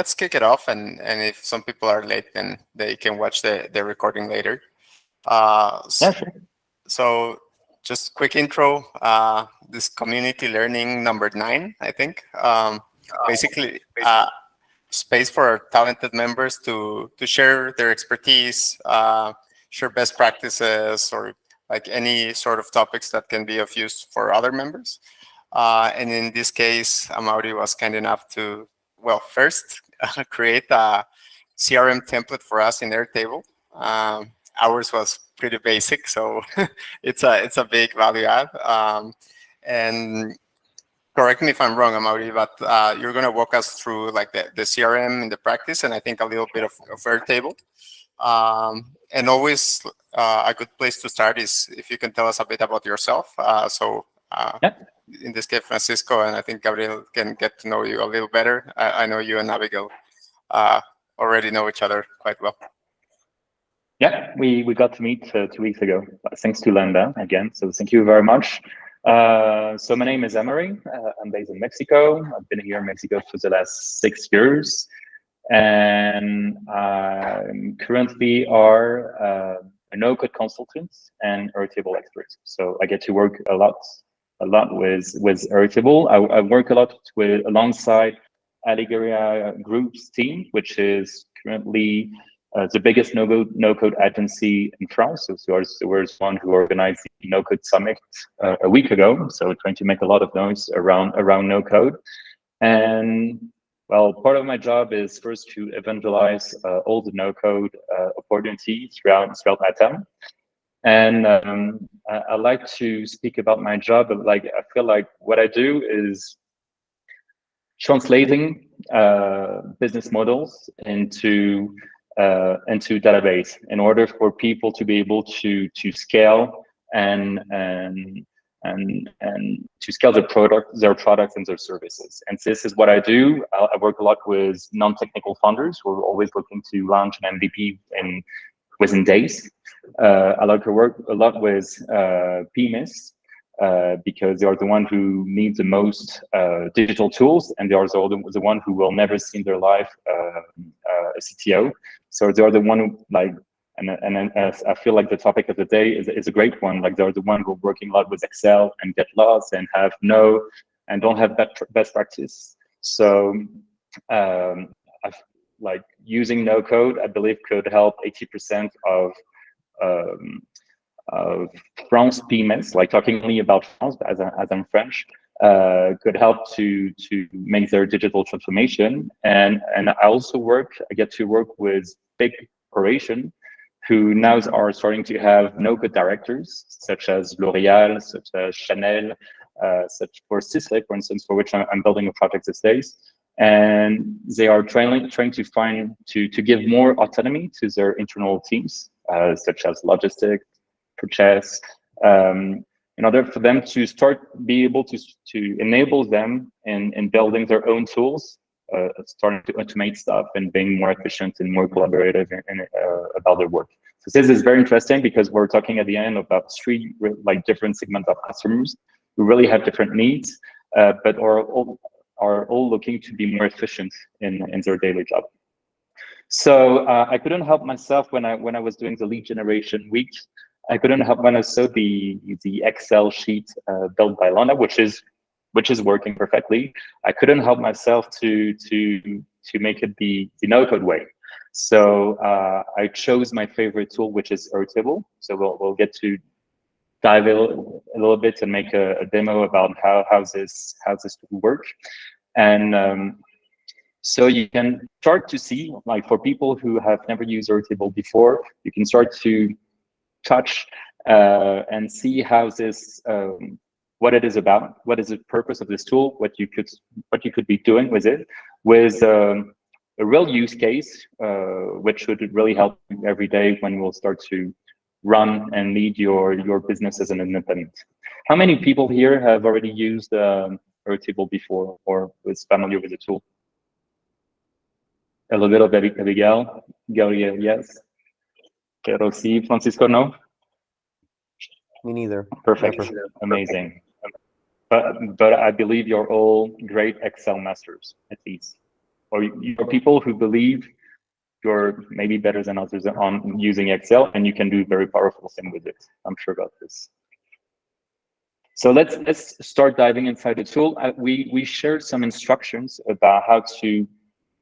let's kick it off, and if some people are late, then they can watch the recording later. Yeah, sure. So just quick intro. This community learning number 9, I think. Basically, space for our talented members to share their expertise, share best practices, or like any sort of topics that can be of use for other members. And in this case, Amaury was kind enough to, well, first create a CRM template for us in Airtable. Ours was pretty basic, so it's a big value add. And correct me if I'm wrong, Amaury, but you're going to walk us through like the CRM in the practice, and I think a little bit of Airtable. And always a good place to start is if you can tell us a bit about yourself. Yeah. In this case, Francisco, and I think Gabriel can get to know you a little better. I know you and Abigail already know each other quite well. Yeah, we got to meet 2 weeks ago, thanks to Landa again. So thank you very much. So my name is Amaury. I'm based in Mexico. I've been here in Mexico for the last 6 years, and I'm currently a NoCode consultant and Airtable expert. So I get to work a lot with Airtable. I work a lot alongside Alegria.group's team, which is currently the biggest no-code agency in France. So there was one who organized the no-code summit a week ago. So trying to make a lot of noise around no-code. And well, part of my job is first to evangelize all the no-code opportunities throughout LatAm. And I like to speak about my job, but like I feel like what I do is translating business models into database in order for people to be able to scale and to scale their products and their services. And this is what I do. I work a lot with non-technical founders who are always looking to launch an MVP within days. I like to work a lot with PMIS because they are the one who need the most digital tools, and they are the one who will never see in their life a CTO. So they are the one who like, and I feel like the topic of the day is a great one. Like they're the one who are working a lot with Excel and get lost and don't have best practice. So like using no code, I believe could help 80% of France PMS, like talking only about France, as I'm French, could help to make their digital transformation. And I get to work with big corporations who now are starting to have no-code directors, such as L'Oréal, such as Chanel, such for Sisley, for instance, for which I'm building a project these days. And they are trying to give more autonomy to their internal teams, such as logistics, purchase, in order for them to be able to enable them in building their own tools, starting to automate stuff and being more efficient and more collaborative about their work. So this is very interesting because we're talking at the end about 3 like different segments of customers who really have different needs, but are all looking to be more efficient in their daily job. So I couldn't help myself when I was doing the lead generation week. I couldn't help when I saw the Excel sheet built by Landa, which is working perfectly. I couldn't help myself to make it the no-code way. So I chose my favorite tool, which is Airtable. So we'll get to dive a little bit and make a demo about how this will work. And so you can start to see, like for people who have never used Airtable before, you can start to touch and see how this, what it is about, what is the purpose of this tool, what you could be doing with it, with a real use case, which would really help you every day when you will start to run and lead your business as an independent. How many people here have already used Airtable before or is familiar with the tool? A little bit of Abigail, Gabriel, yes. Pero sí, Francisco, no? Me neither. Perfect, never. Amazing. But I believe you're all great Excel masters, at least. or you're people who believe you're maybe better than others on using Excel, and you can do very powerful thing with it. I'm sure about this. So let's start diving inside the tool. We shared some instructions about how to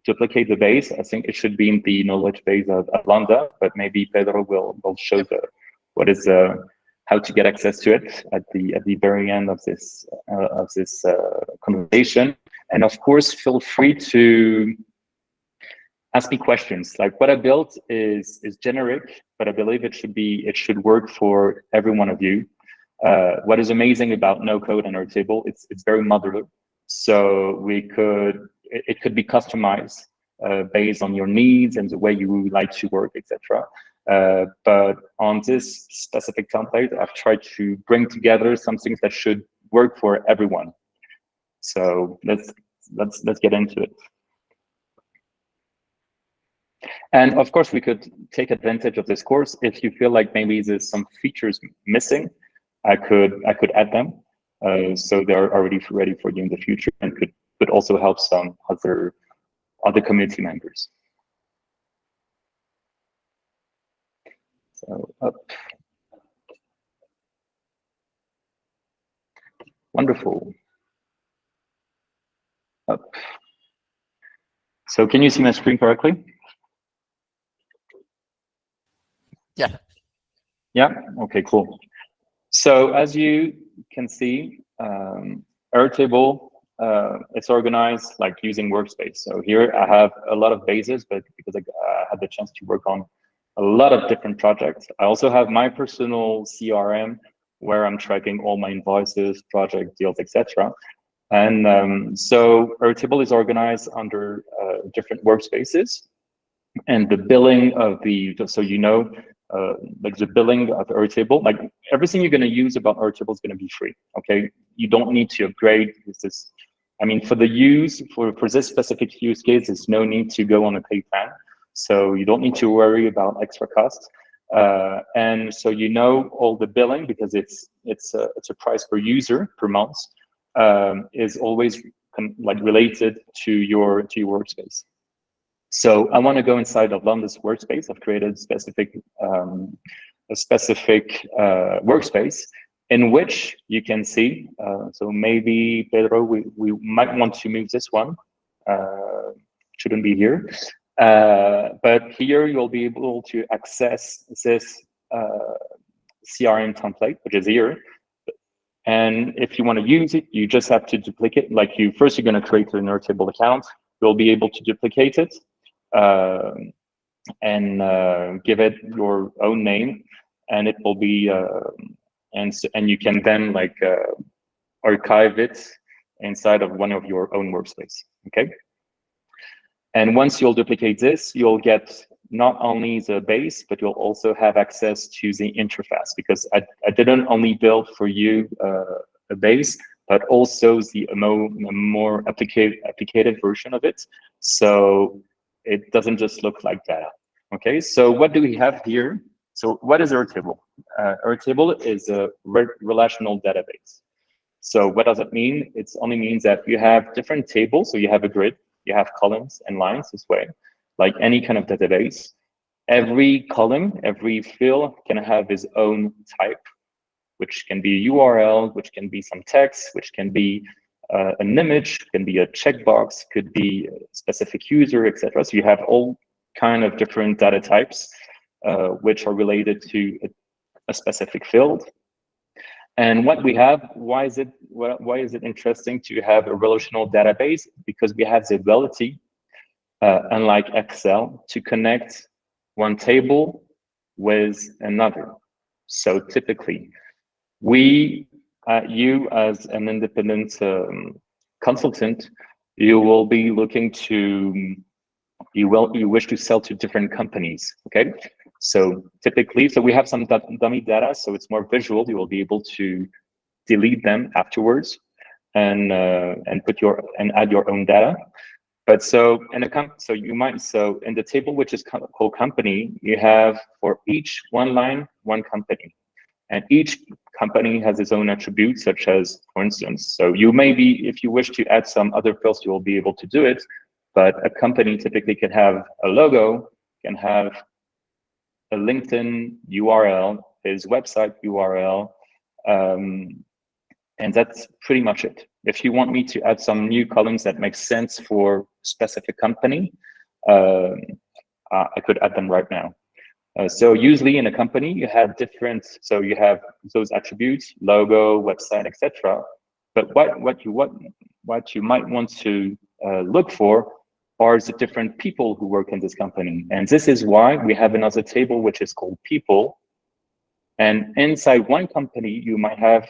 duplicate the base. I think it should be in the knowledge base of Landa, but maybe Pedro will show how to get access to it at the very end of this conversation. And of course, feel free to ask me questions. Like what I built is generic, but I believe it should work for every one of you. What is amazing about NoCode and Airtable, it's very modular. So it could be customized based on your needs and the way you would like to work, etc. But on this specific template, I've tried to bring together some things that should work for everyone. So let's get into it. And of course, we could take advantage of this course. If you feel like maybe there's some features missing, I could add them. So they're already ready for you in the future, and could also help some other community members. So up. Wonderful. Up. So can you see my screen correctly? Yeah. Yeah, okay, cool. So as you can see, Airtable, it's organized like using workspace. So here I have a lot of bases, but because I had the chance to work on a lot of different projects. I also have my personal CRM where I'm tracking all my invoices, project deals, etc. And so Airtable is organized under different workspaces, and the billing of so like the billing of Airtable, like everything you're going to use about Airtable is going to be free. Okay, you don't need to upgrade. I mean, for this specific use case, there's no need to go on a paid plan. So you don't need to worry about extra costs. And so all the billing, because it's a price per user per month, is always like related to your workspace. So I want to go inside of Landa's workspace. I've created a specific workspace in which you can see. So maybe Pedro, we might want to move this one. Shouldn't be here. But here you'll be able to access this CRM template, which is here. And if you want to use it, you just have to duplicate. Like you're going to create an Airtable account. You'll be able to duplicate it and give it your own name, and it will be and you can then archive it inside of one of your own workspace. Okay. And once you'll duplicate this, you'll get not only the base, but you'll also have access to the interface, because I didn't only build for you a base, but also the more applicated version of it. So it doesn't just look like that. Okay, so what do we have here? So what is Airtable? Airtable is a relational database. So what does it mean? It only means that you have different tables. So you have a grid, you have columns and lines this way, like any kind of database. Every column, every field can have its own type, which can be a URL, which can be some text, which can be an image, can be a checkbox, could be a specific user, etc. So you have all kind of different data types, which are related to a specific field. And what we have, why is it interesting to have a relational database? Because we have the ability, unlike Excel, to connect one table with another. So typically, you as an independent consultant, you will be looking to, you wish to sell to different companies, okay? So typically, we have some dummy data, so it's more visual. You will be able to delete them afterwards and add your own data. But so in the table, which is called company, you have for each one line, one company. And each company has its own attributes, such as, for instance, so you may be, if you wish to add some other fields, you will be able to do it. but a company typically can have a logo, can have a LinkedIn URL, his website URL, and that's pretty much it. If you want me to add some new columns that make sense for a specific company, I could add them right now. So usually in a company, you have different, so you have those attributes, logo, website, etc. But what you might want to look for are the different people who work in this company. And this is why we have another table, which is called people. And inside one company, you might have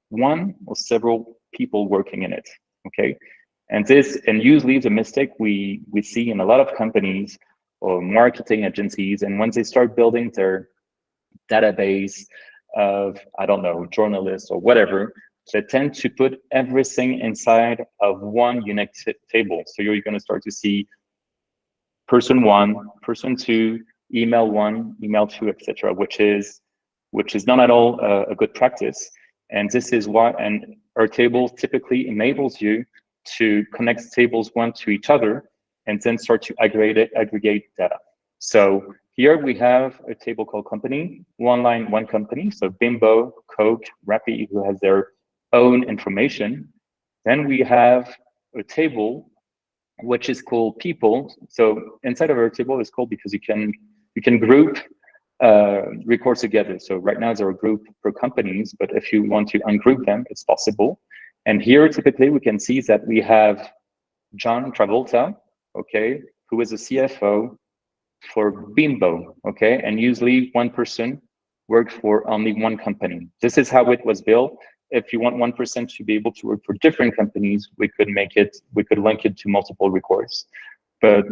one or several people working in it, okay? And usually the mistake we see in a lot of companies or marketing agencies, and once they start building their database of, I don't know, journalists or whatever, they tend to put everything inside of one unique table. So you're going to start to see person 1, person 2, email 1, email 2, etc., which is not at all a good practice. And this is why, and Airtable typically enables you to connect tables one to each other and then start to aggregate data. So here we have a table called company, one line, one company. So Bimbo, Coke, Rappi, who has their own information. Then we have a table which is called people. So inside of our table is called because you can group records together. So right now there are group per companies, but if you want to ungroup them, it's possible. And here typically we can see that we have John Travolta, okay, who is a CFO for Bimbo, okay, and usually one person works for only one company. This is how it was built. If you want 1% to be able to work for different companies, we could link it to multiple records. But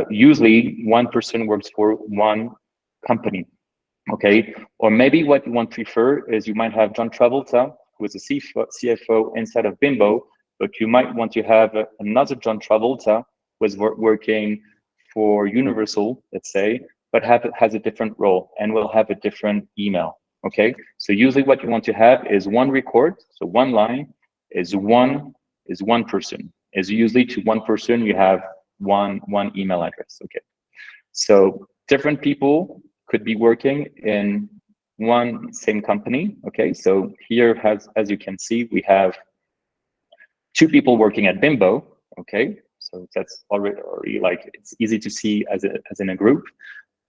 usually one person works for one company, okay? Or maybe what you want to prefer is you might have John Travolta, who is a CFO inside of Bimbo, but you might want to have another John Travolta who is working for Universal, let's say, but has a different role and will have a different email. Okay, so usually what you want to have is one record, so one line is one person. Is usually to one person you have one email address. Okay, so different people could be working in one same company. Okay, so here as you can see, we have 2 people working at Bimbo. Okay, so that's already like it's easy to see as in a group.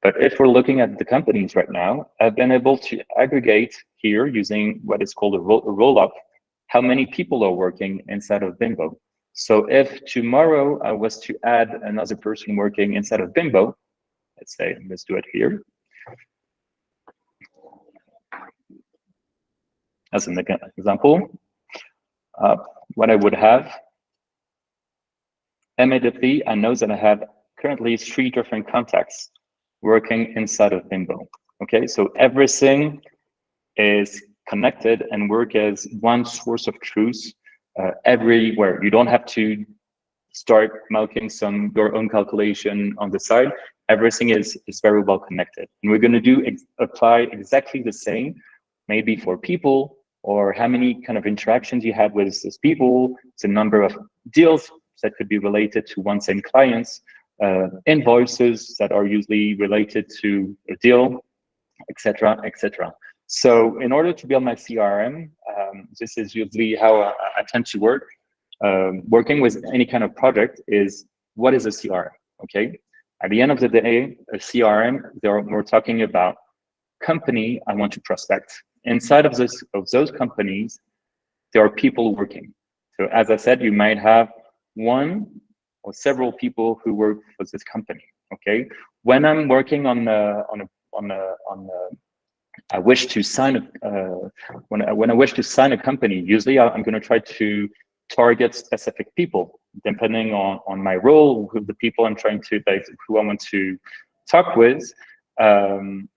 But if we're looking at the companies right now, I've been able to aggregate here using what is called a roll-up, how many people are working inside of Bimbo. So if tomorrow I was to add another person working inside of Bimbo, let's do it here. As an example, what I would have, immediately I know that I have currently 3 different contacts working inside of Bimbo. Okay, so everything is connected and work as one source of truth everywhere. You don't have to start making your own calculation on the side. Everything is very well connected. And we're going to apply exactly the same, maybe for people, or how many kind of interactions you had with these people, the number of deals that could be related to one same clients, invoices that are usually related to a deal, etc., etc. So in order to build my CRM, this is usually how I tend to work. Working with any kind of project is, what is a CRM? Okay. At the end of the day, a CRM, we're talking about company I want to prospect. Inside of those companies, there are people working. So as I said, you might have one or several people who work for this company. Okay. When I'm working I wish to sign when I wish to sign a company, usually I'm going to try to target specific people depending on my role, who the people I'm trying to, who I want to talk with. I'm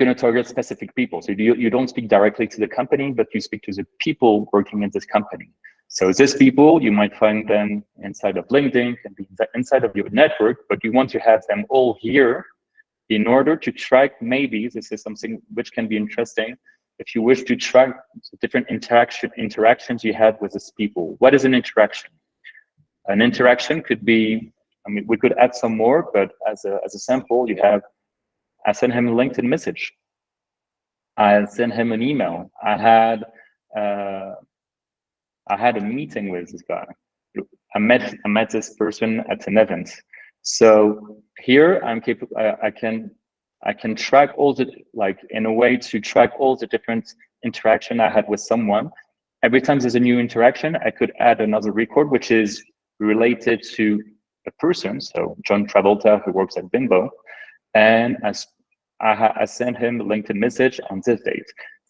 going to target specific people. So you don't speak directly to the company, but you speak to the people working in this company. So these people, you might find them inside of LinkedIn, can be inside of your network, but you want to have them all here in order to track, maybe this is something which can be interesting, if you wish to track the different interactions you had with these people. What is an interaction? An interaction could be, I mean, we could add some more, but as a sample, you have, I sent him a LinkedIn message. I sent him an email. I had a meeting with this guy. I met this person at an event. So here I'm capable. I can track all the, like, in a way to track all the different interaction I had with someone. Every time there's a new interaction, I could add another record which is related to a person. So John Travolta, who works at Bimbo, and I sent him a LinkedIn message on this date.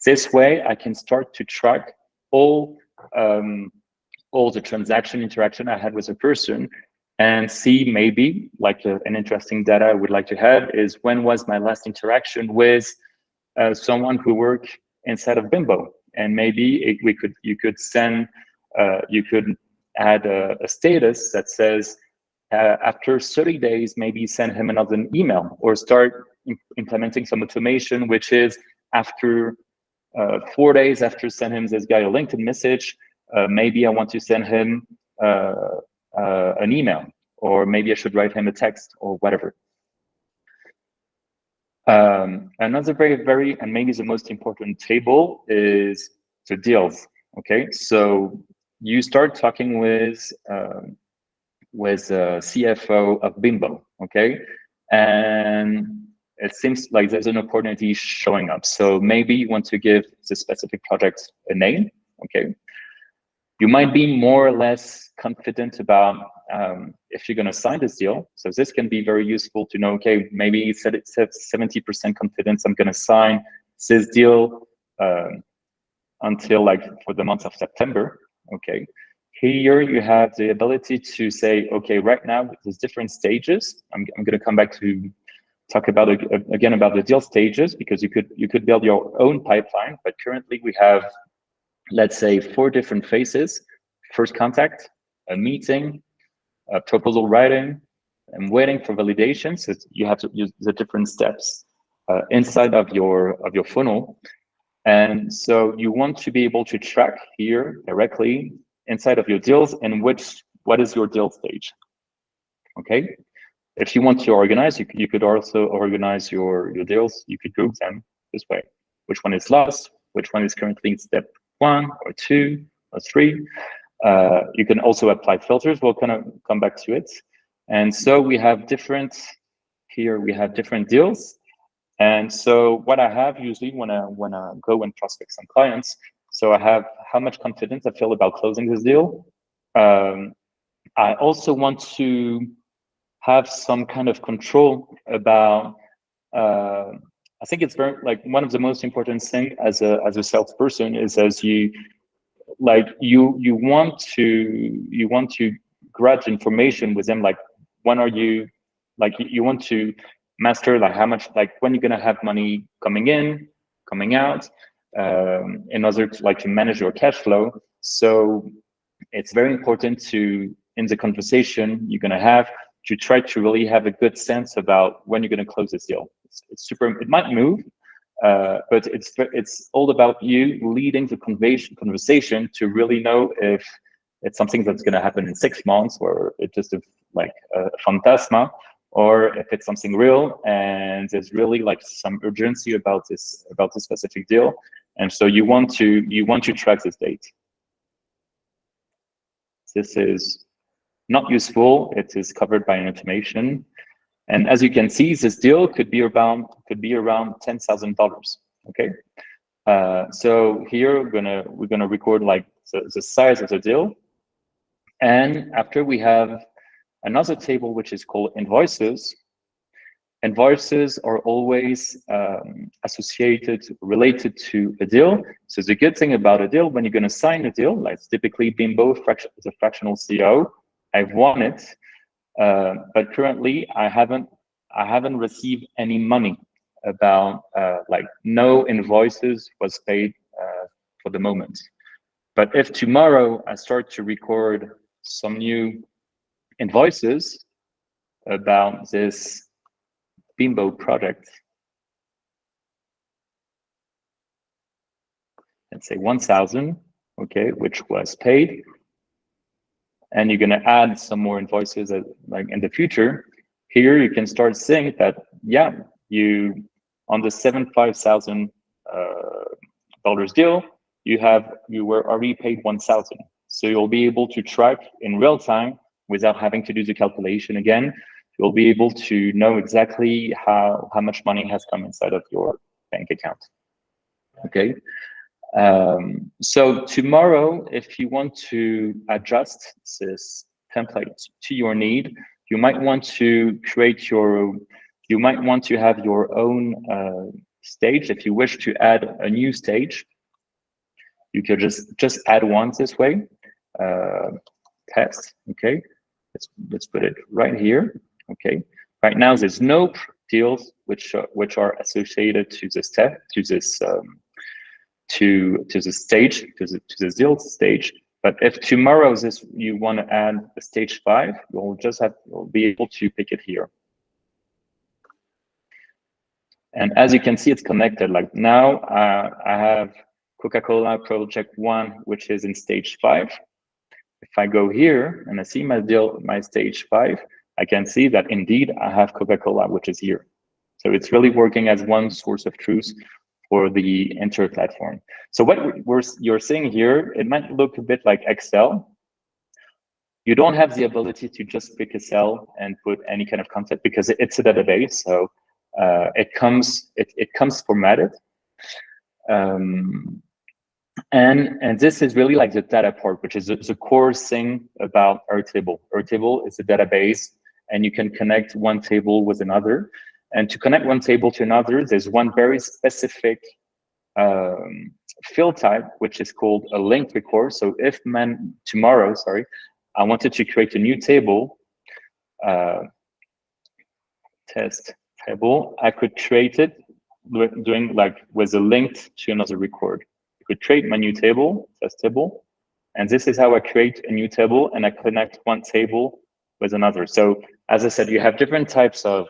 This way, I can start to track all the transaction interaction I had with a person, and see maybe like an interesting data I would like to have is when was my last interaction with someone who worked inside of Bimbo, and maybe you could add a status that says after 30 days, maybe send him another email, or start implementing some automation, which is after 4 days after send him this guy a LinkedIn message, maybe I want to send him an email, or maybe I should write him a text or whatever. Another very, and maybe the most important table is the deals. Okay, so you start talking with CFO of Bimbo. Okay, and it seems like there's an opportunity showing up. So maybe you want to give the specific project a name. Okay, you might be more or less confident about if you're going to sign this deal. So this can be very useful to know, okay, maybe it said 70% confidence I'm going to sign this deal until like for the month of September. Okay, here you have the ability to say, okay, right now there's different stages. I'm going to come back to talk about again about the deal stages, because you could build your own pipeline, but currently we have, let's say, 4 different phases: first contact, a meeting, a proposal writing, and waiting for validation. So you have to use the different steps inside of your funnel. And so you want to be able to track here directly inside of your deals and what is your deal stage. Okay. If you want to organize, you could also organize your deals. You could group them this way: which one is lost, which one is currently in step 1 or 2 or 3. You can also apply filters. We'll kind of come back to it. And so we have different deals. And so what I have usually when I go and prospect some clients, so I have how much confidence I feel about closing this deal. I also want to have some kind of control about, I think it's very, like, one of the most important thing as a salesperson is, as you want to grab information with them, like when are you, like you want to master like how much, like when you're gonna have money coming in, coming out, in order to manage your cash flow. So it's very important to, in the conversation you're gonna have, to try to really have a good sense about when you're gonna close this deal. It's super, it might move, but it's all about you leading the conversation to really know if it's something that's going to happen in 6 months, or it's just like a phantasma, or if it's something real and there's really like some urgency about this specific deal. And so you want to track this date. This is not useful. It is covered by an automation. And as you can see, this deal could be around $10,000. Okay, so here we're gonna record like the size of the deal, and after we have another table which is called invoices. Invoices are always related to a deal. So the good thing about a deal, when you're gonna sign a deal, like typically Bimbo is a fractional CEO. I've won it. But currently I haven't received any money about like no invoices was paid for the moment. But if tomorrow I start to record some new invoices about this Bimbo project, let's say 1,000, okay, which was paid, and you're going to add some more invoices like in the future, here you can start saying that, yeah, you on the $75,000 deal, you were already paid 1,000. So you'll be able to track in real time without having to do the calculation again. You'll be able to know exactly how much money has come inside of your bank account. Okay. So tomorrow, if you want to adjust this template to your need, you might want to have your own stage. If you wish to add a new stage, you could just add one this way. Test. Okay. Let's put it right here. Okay. Right now, there's no deals which are associated to this step, to this deal stage. But if tomorrow you want to add a stage 5, you'll be able to pick it here. And as you can see, it's connected. Like now, I have Coca-Cola project 1, which is in stage 5. If I go here and I see my stage 5, I can see that indeed I have Coca-Cola, which is here. So it's really working as one source of truth for the entire platform. So what you're seeing here, it might look a bit like Excel. You don't have the ability to just pick a cell and put any kind of content because it's a database. So it comes formatted. And this is really like the data part, which is the core thing about Airtable. Airtable is a database, and you can connect one table with another. And to connect one table to another, there's one very specific field type, which is called a linked record. So if tomorrow, I wanted to create a new table, test table, I could create it doing like with a link to another record. I could create my new table, test table, and this is how I create a new table, and I connect one table with another. So as I said, you have different types of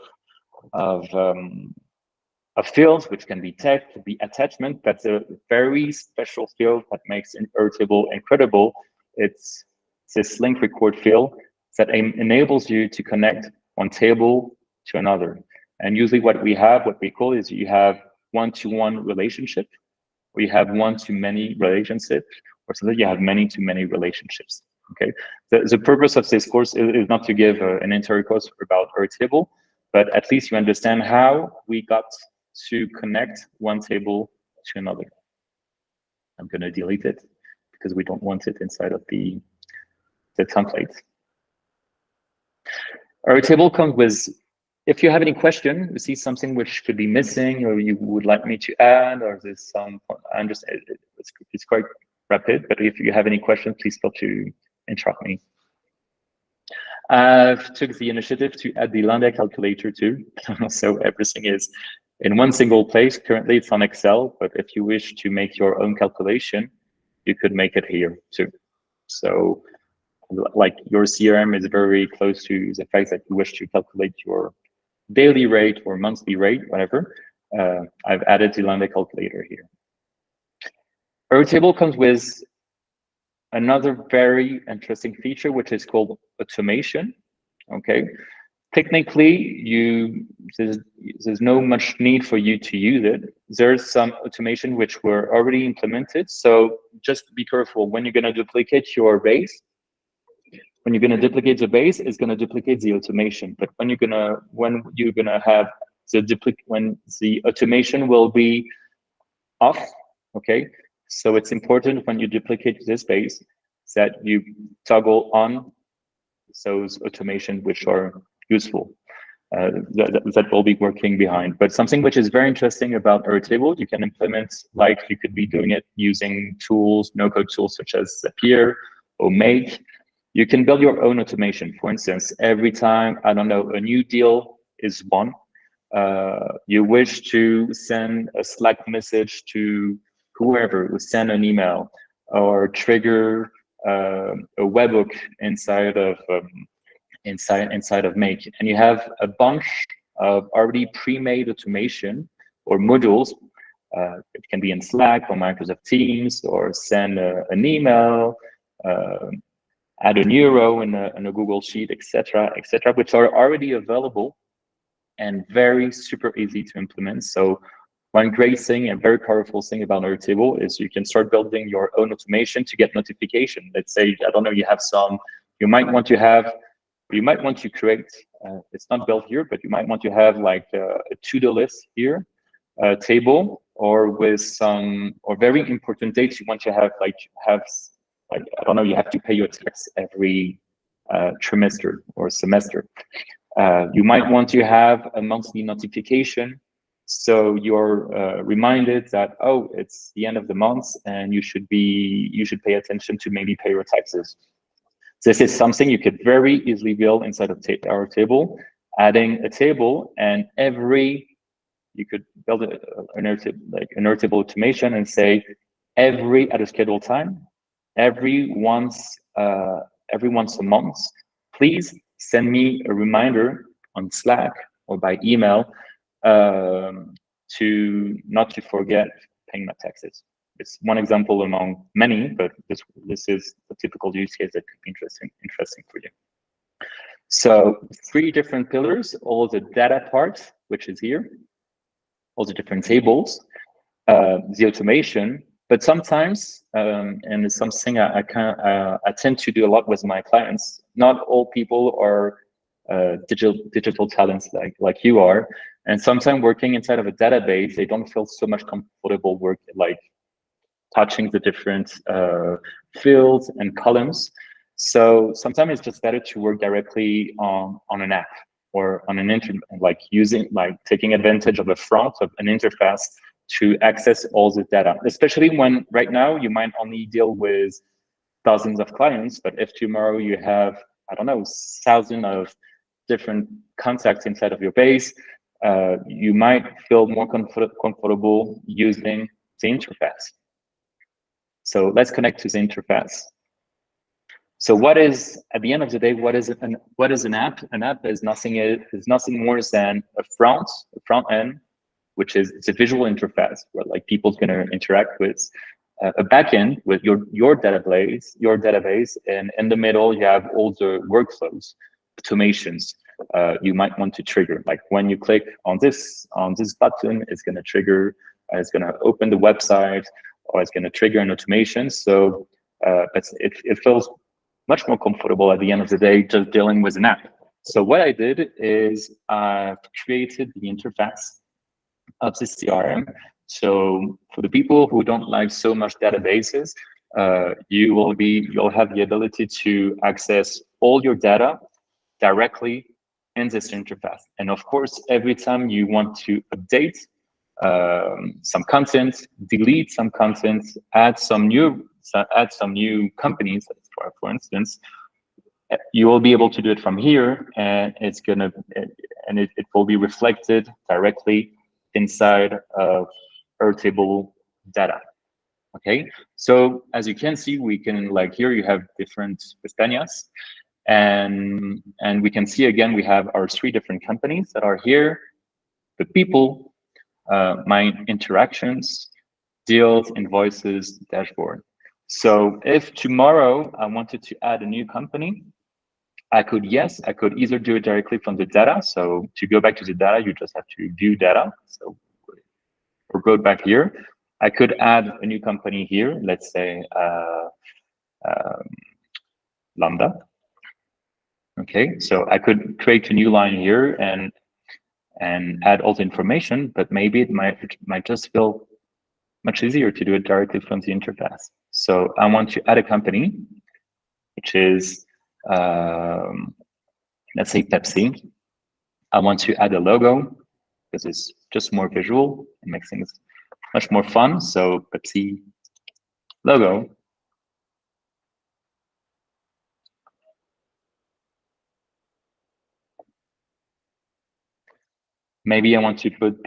fields, which can be text, can be attachment. That's a very special field that makes an Airtable incredible. It's this link record field that enables you to connect one table to another. And usually what we call is you have one-to-one relationship, or you have one-to-many relationship, or so that you have many-to-many relationships. Okay. The purpose of this course is not to give an entire course about Airtable, but at least you understand how we got to connect one table to another. I'm going to delete it because we don't want it inside of the template. Airtable comes with, if you have any question, you see something which could be missing, or you would like me to add, or there's some, I understand it's quite rapid, but if you have any questions, please feel to interrupt me. I've took the initiative to add the Landa calculator too. So everything is in one single place. Currently it's on Excel, but if you wish to make your own calculation, you could make it here too. So like your CRM is very close to the fact that you wish to calculate your daily rate or monthly rate, whatever. I've added the Landa calculator here. Airtable comes with another very interesting feature, which is called automation. Okay, technically, there's no much need for you to use it. There's some automation which were already implemented. So just be careful when you're going to duplicate your base. When you're going to duplicate the base, it's going to duplicate the automation. But when you're gonna have when the automation will be off. Okay. So it's important when you duplicate this base that you toggle on those automation which are useful. That will be working behind. But something which is very interesting about Airtable, you can implement, like you could be doing it using tools, no-code tools such as Zapier or Make. You can build your own automation. For instance, every time, I don't know, a new deal is won, you wish to send a Slack message to whoever, send an email or trigger a webhook inside of Make, and you have a bunch of already pre-made automation or modules. It can be in Slack or Microsoft Teams, or send an email, add a new row in a Google Sheet, etc., which are already available and very super easy to implement. So one great thing and very powerful thing about Airtable is you can start building your own automation to get notification. Let's say, I don't know, you might want to create, it's not built here, but you might want to have like a to-do list here, a table, or with some, or very important dates you want to have, like, I don't know, you have to pay your tax every trimester or semester. You might want to have a monthly notification, so you're reminded that, oh, it's the end of the month and you should pay attention to maybe pay your taxes. This is something you could very easily build inside of Airtable, adding a table, and you could build an Airtable automation and say at a scheduled time, every once a month, please send me a reminder on Slack or by email not to forget paying my taxes. It's one example among many, but this is a typical use case that could be interesting for you. So 3 different pillars: all the data part, which is here, all the different tables, the automation. But sometimes, and it's something I tend to do a lot with my clients, not all people are digital talents like you are, and sometimes working inside of a database, they don't feel so much comfortable touching the different fields and columns. So sometimes it's just better to work directly on an app or on an taking advantage of a front of an interface to access all the data, especially when right now you might only deal with thousands of clients, but if tomorrow you have, I don't know, thousands of different contacts inside of your base, you might feel more comfortable using the interface. So let's connect to the interface. So at the end of the day, what is an app? An app is nothing more than a front end, which is it's a visual interface where people's going to interact with a backend with your database, and in the middle you have all the workflows, automations you might want to trigger. Like when you click on this button, it's going to trigger, it's going to open the website, or it's going to trigger an automation. So it feels much more comfortable at the end of the day just dealing with an app. So what I did is I've created the interface of the CRM. So for the people who don't like so much databases, you'll have the ability to access all your data directly in this interface. And of course, every time you want to update some content, delete some content, add some new companies, for instance, you will be able to do it from here, and it will be reflected directly inside of Airtable data. Okay, so as you can see, we can here you have different pestañas, and we can see again we have our 3 different companies that are here, the people, my interactions, deals, invoices, dashboard. So if tomorrow I wanted to add a new company, I could either do it directly from the data. So to go back to the data, you just have to view data. So or go back here. I could add a new company here. Let's say Landa. Okay, so I could create a new line here and add all the information, but maybe it might just feel much easier to do it directly from the interface. So I want to add a company, which is let's say Pepsi. I want to add a logo because it's just more visual and makes things much more fun. So Pepsi logo. Maybe I want to put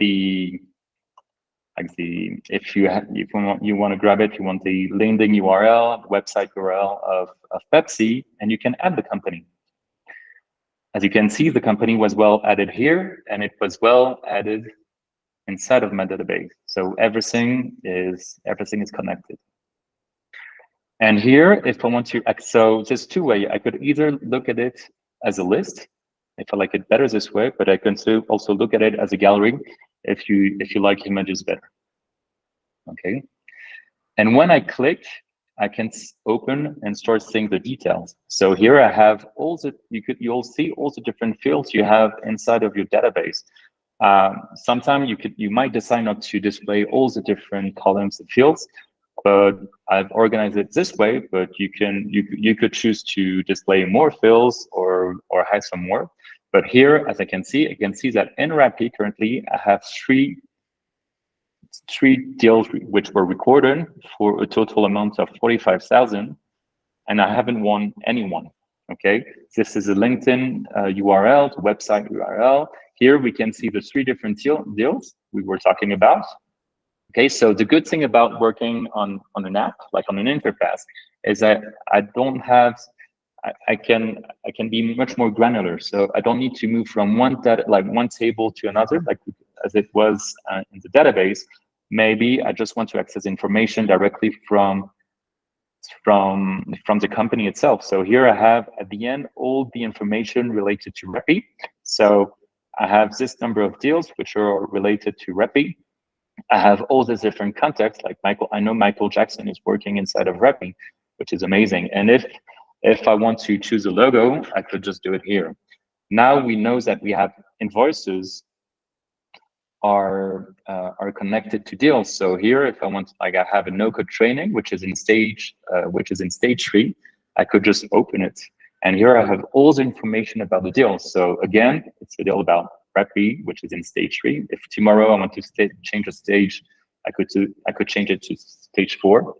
if you want to grab it, you want the LinkedIn URL, website URL of Pepsi, and you can add the company. As you can see, the company was well added here, and it was well added inside of my database. So everything is connected. And here, if I want to, so there's two ways. I could either look at it as a list, if I like it better this way, but I can also look at it as a gallery if you like images better. Okay. And when I click, I can open and start seeing the details. So here I have all the, you'll see all the different fields you have inside of your database. Sometimes you might decide not to display all the different columns and fields, but I've organized it this way. But you could choose to display more fields or hide some more. But here, as I can see that in Rappi currently I have three deals which were recorded for a total amount of 45,000, and I haven't won anyone. Okay, this is a LinkedIn URL, the website URL. Here we can see the three different deals we were talking about. Okay, so the good thing about working on an app, like on an interface, is that I don't have, I can be much more granular. So I don't need to move from one table to another, like as it was in the database. Maybe I just want to access information directly from the company itself. So here I have at the end all the information related to Rappi. So I have this number of deals which are related to Rappi. I have all these different contexts, like Michael. I know Michael Jackson is working inside of Rappi, which is amazing. And if I want to choose a logo, I could just do it here. Now we know that we have invoices are connected to deals. So here, if I want, like I have a NoCode training, which is in stage 3, I could just open it. And here I have all the information about the deal. So again, it's a deal about Rappi, which is in stage 3. If tomorrow I want to change a stage, I could change it to stage 4.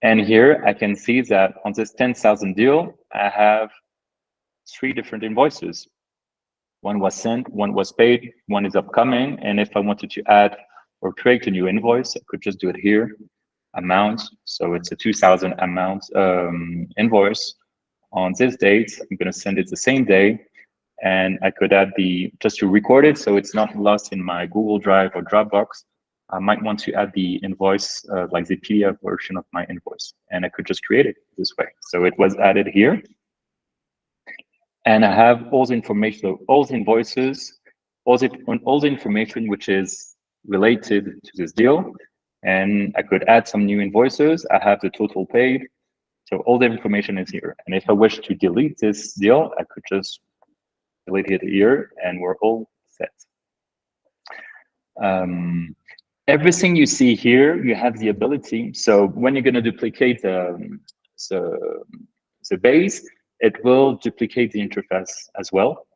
And here I can see that on this 10,000 deal, I have 3 different invoices. One was sent, one was paid, one is upcoming. And if I wanted to add or create a new invoice, I could just do it here, amount. So it's a 2,000 amount invoice on this date. I'm going to send it the same day. And I could add just to record it so it's not lost in my Google Drive or Dropbox. I might want to add the invoice, like the PDF version of my invoice. And I could just create it this way. So it was added here. And I have all the information, all the invoices, all the information which is related to this deal. And I could add some new invoices. I have the total paid. So all the information is here. And if I wish to delete this deal, I could just delete it here and we're all set. Everything you see here, you have the ability. So when you're going to duplicate the base, it will duplicate the interface as well.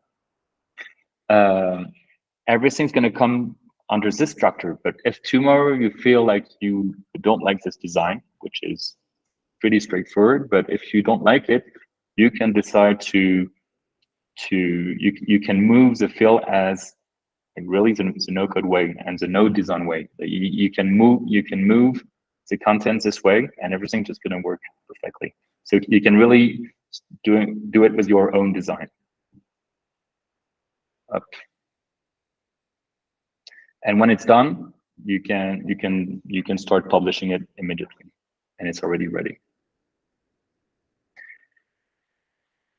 Everything's going to come under this structure. But if tomorrow you feel like you don't like this design, which is pretty straightforward, but if you don't like it, you can decide you can move the field as really the no-code way and the no design way. You can move the content this way, and everything's just going to work perfectly. So you can really do it with your own design. Up. And when it's done, you can start publishing it immediately, and it's already ready.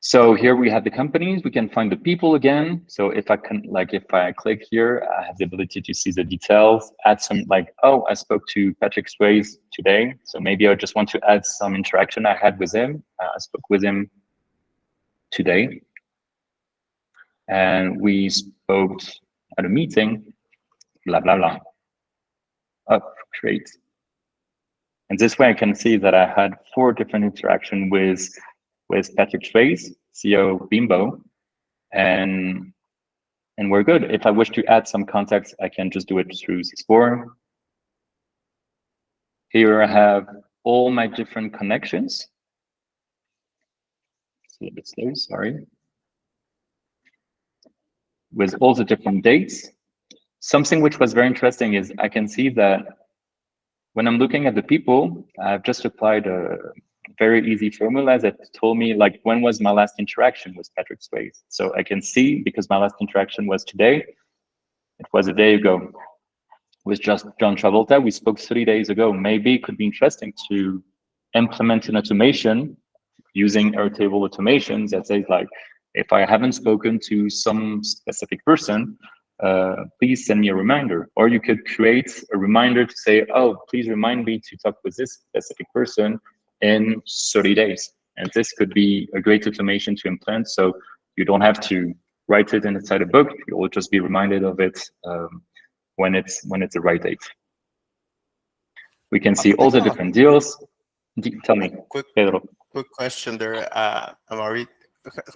So here we have the companies. We can find the people again. So if I click here, I have the ability to see the details, add some oh, I spoke to Patrick Swayze today. So maybe I just want to add some interaction I had with him. I spoke with him today. And we spoke at a meeting, blah, blah, blah. Oh, great. And this way I can see that I had 4 different interactions with Patrick Swayze, CEO of Bimbo, and we're good. If I wish to add some context, I can just do it through this form. Here I have all my different connections. It's a little bit slow, sorry. With all the different dates. Something which was very interesting is I can see that when I'm looking at the people, I've just applied a very easy formula that told me when was my last interaction with Patrick Swayze. So I can see, because my last interaction was today, it was a day ago. With just John Travolta, we spoke 3 days ago. Maybe it could be interesting to implement an automation using Airtable automations that says like, if I haven't spoken to some specific person, please send me a reminder. Or you could create a reminder to say, oh, please remind me to talk with this specific person in 30 days. And this could be a great automation to implement. So you don't have to write it inside a book. You'll just be reminded of it when it's the right date. We can see all the different deals. Tell me, Pedro. Quick question there, Amaury.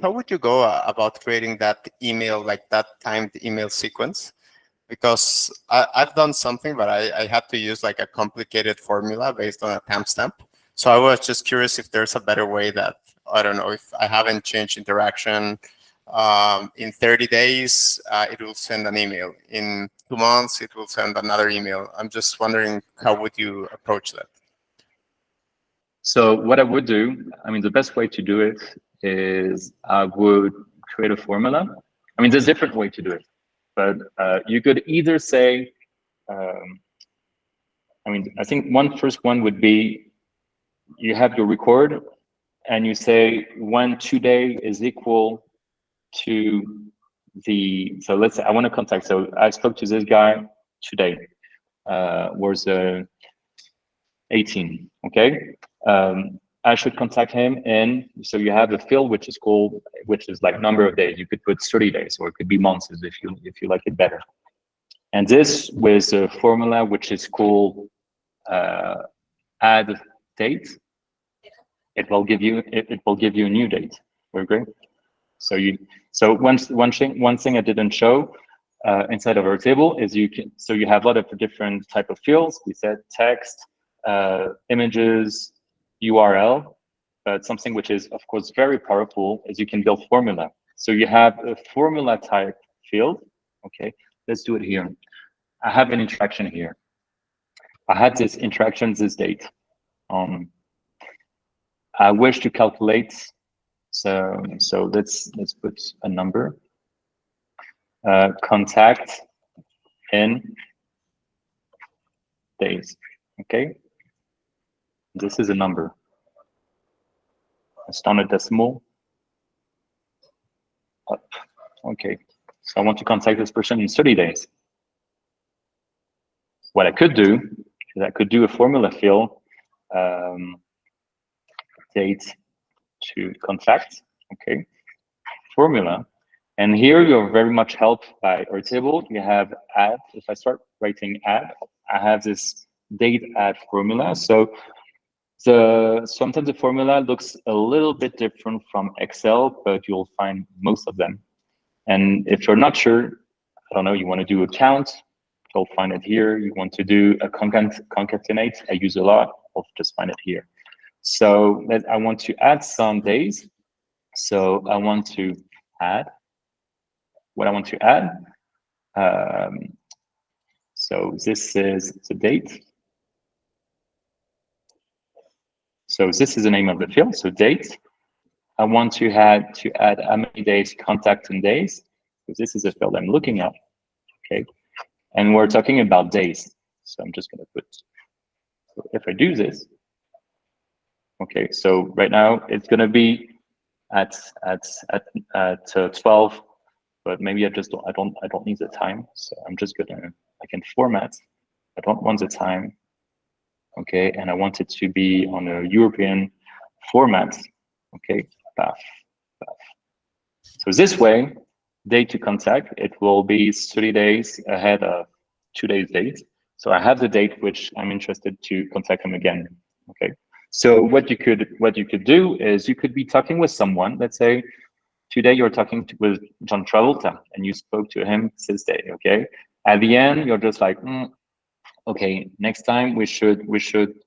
How would you go about creating that email, like that timed email sequence? Because I've done something, but I had to use like a complicated formula based on a timestamp. So I was just curious if there's a better way that, I don't know, if I haven't changed interaction, in 30 days, it will send an email. In 2 months, it will send another email. I'm just wondering, how would you approach that? So what I would do, I mean, the best way to do it is I would create a formula. I mean, there's a different way to do it, but you could either say, I mean, I think first one would be, you have your record and you say when today is equal to so let's say I want to contact, so I spoke to this guy today, was 18, okay? I should contact him, and so you have a field which is like number of days. You could put 30 days, or it could be months if you like it better. And this with a formula which is called add date. It will give you a new date. We agree? So one thing I didn't show inside of our table is you have a lot of different type of fields. We said text, images, URL, but something which is of course very powerful is you can build formula. So you have a formula type field. Okay, let's do it here. I have an interaction here. I had this interaction this date. I wish to calculate. So let's put a number. Contact in days. Okay. This is a number. A standard decimal. Up. Okay. So I want to contact this person in 30 days. What I could do is I could do a formula field, date to contact. Okay. Formula. And here you're very much helped by Airtable. You have add. If I start writing add, I have this date add formula. So sometimes the formula looks a little bit different from Excel, but you'll find most of them. And if you're not sure, I don't know, you want to do a count, you'll find it here. You want to do a concatenate, I use a lot, I'll just find it here. So I want to add some days. So I want to add what I want to add. So this is the date. So this is the name of the field, so date. I want to add how many days, contact in days, because this is a field I'm looking at, okay? And we're talking about days. So I'm just gonna put, so if I do this, okay, so right now it's gonna be at 12, but maybe I don't need the time. So I'm just I can format, I don't want the time. Okay, and I want it to be on a European format. Okay, path. So this way, date to contact, it will be 30 days ahead of today's date. So I have the date which I'm interested to contact them again. Okay, so what you could do is you could be talking with someone. Let's say today you're talking with John Travolta and you spoke to him this day. Okay, at the end you're just like. Okay, next time we should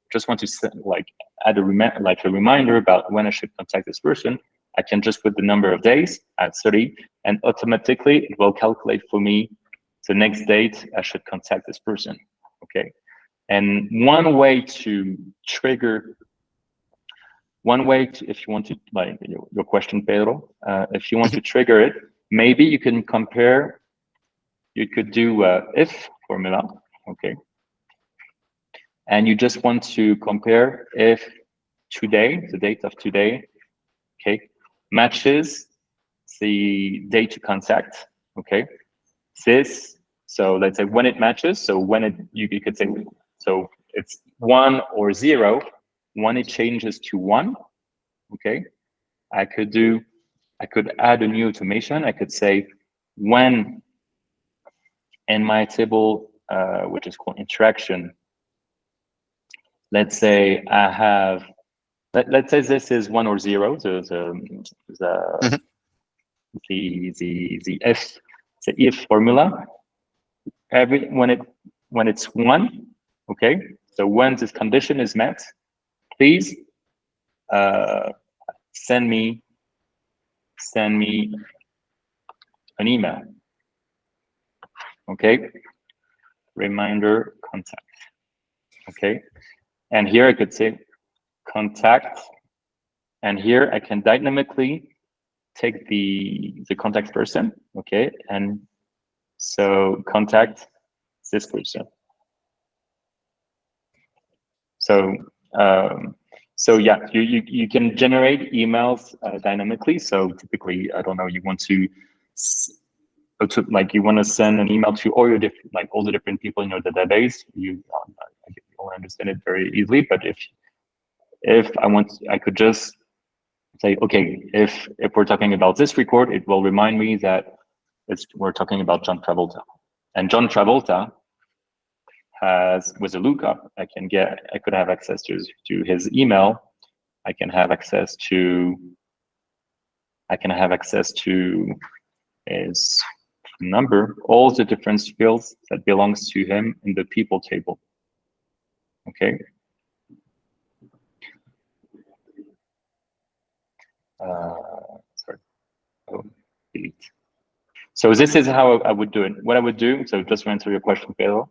just want to like add a reminder about when I should contact this person. I can just put the number of days at 30, and automatically it will calculate for me the next date I should contact this person. Okay, and one way to, if you want to, like your question, Pedro, if you want to trigger it, maybe you can compare. You could do if formula. Okay. And you just want to compare if today, the date of today, okay, matches the date to contact, okay. This, so let's say when it matches, so when it, you could say, so it's 1 or 0, when it changes to 1, okay, I could add a new automation. I could say when in my table, which is called interaction, let's say I have, let's say this is 1 or 0, the if formula. When it's 1, okay, so when this condition is met, please send me an email, okay, reminder contact, okay, and here I could say contact, and here I can dynamically take the contact person, okay, and so contact this person. So so yeah, you can generate emails dynamically. So typically, I don't know, you want to like you want to send an email to all your different, like all the different people in your database. You'll understand it very easily. But if I could just say, okay, if we're talking about this record, it will remind me that we're talking about John Travolta, and John Travolta has, with a lookup, I could have access to his email. I can have access to his number, all the different fields that belongs to him in the people table. Okay. Sorry. Oh, delete. So this is how I would do it. What I would do, so just to answer your question, Pedro.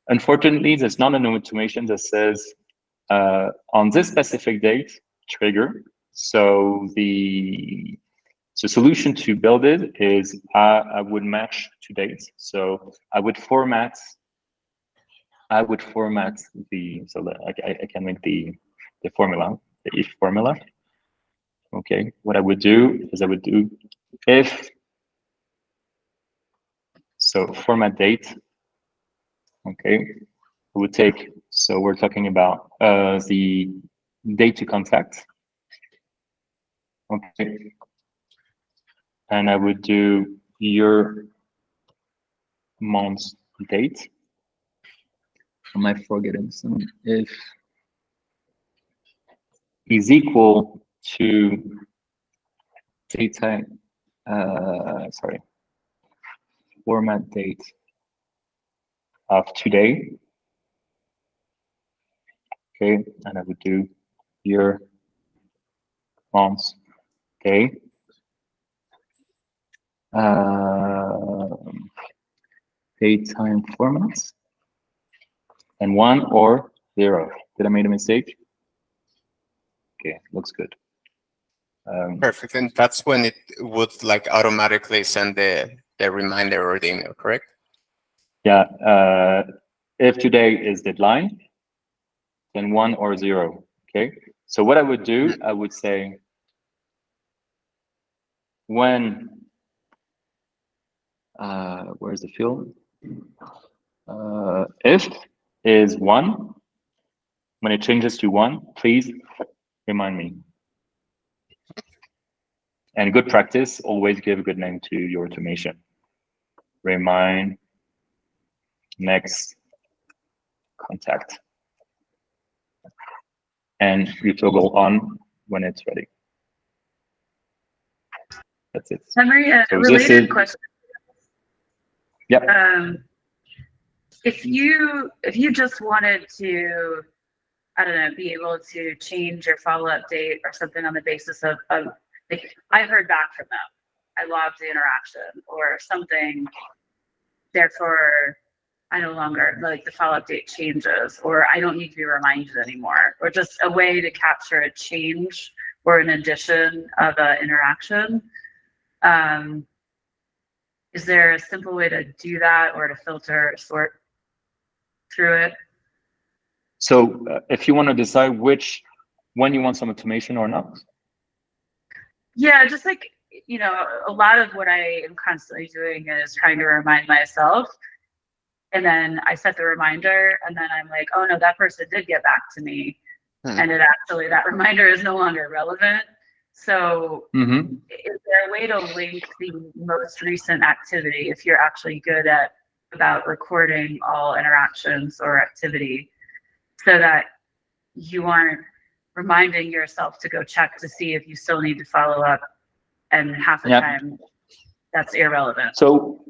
Unfortunately, there's not an automation that says on this specific date, trigger. So the solution to build it is I would match two dates. So I would format the, so that I can make the formula, the if formula. Okay, what I would do is I would do if, so format date. Okay, I would take, so we're talking about the date to contact. Okay, and I would do your month date. Am I forgetting some? If is equal to data, sorry, format date of today. Okay, and I would do your month day. Date time formats. And 1 or 0. Did I make a mistake? Okay, looks good. Perfect, and that's when it would like automatically send the reminder or the email, correct? Yeah, if today is deadline, then 1 or 0, okay? So what I would do, I would say, when, where's the field? If is 1, when it changes to 1, please remind me. And good practice, always give a good name to your automation. Remind next contact. And you toggle on when it's ready. That's it. Amaury, a So related question. Yeah. If you just wanted to, I don't know, be able to change your follow-up date or something on the basis of like, I heard back from them, I logged the interaction or something, therefore I no longer, like the follow-up date changes, or I don't need to be reminded anymore, or just a way to capture a change or an addition of an interaction. Is there a simple way to do that, or to filter, sort through it? So if you want to decide when you want some automation or not. Yeah, just like, a lot of what I am constantly doing is trying to remind myself. And then I set the reminder, and then I'm like, oh no, that person did get back to me. And that reminder is no longer relevant. So is there a way to link the most recent activity, if you're actually good about recording all interactions or activity, so that you aren't reminding yourself to go check to see if you still need to follow up, and half the time that's irrelevant. So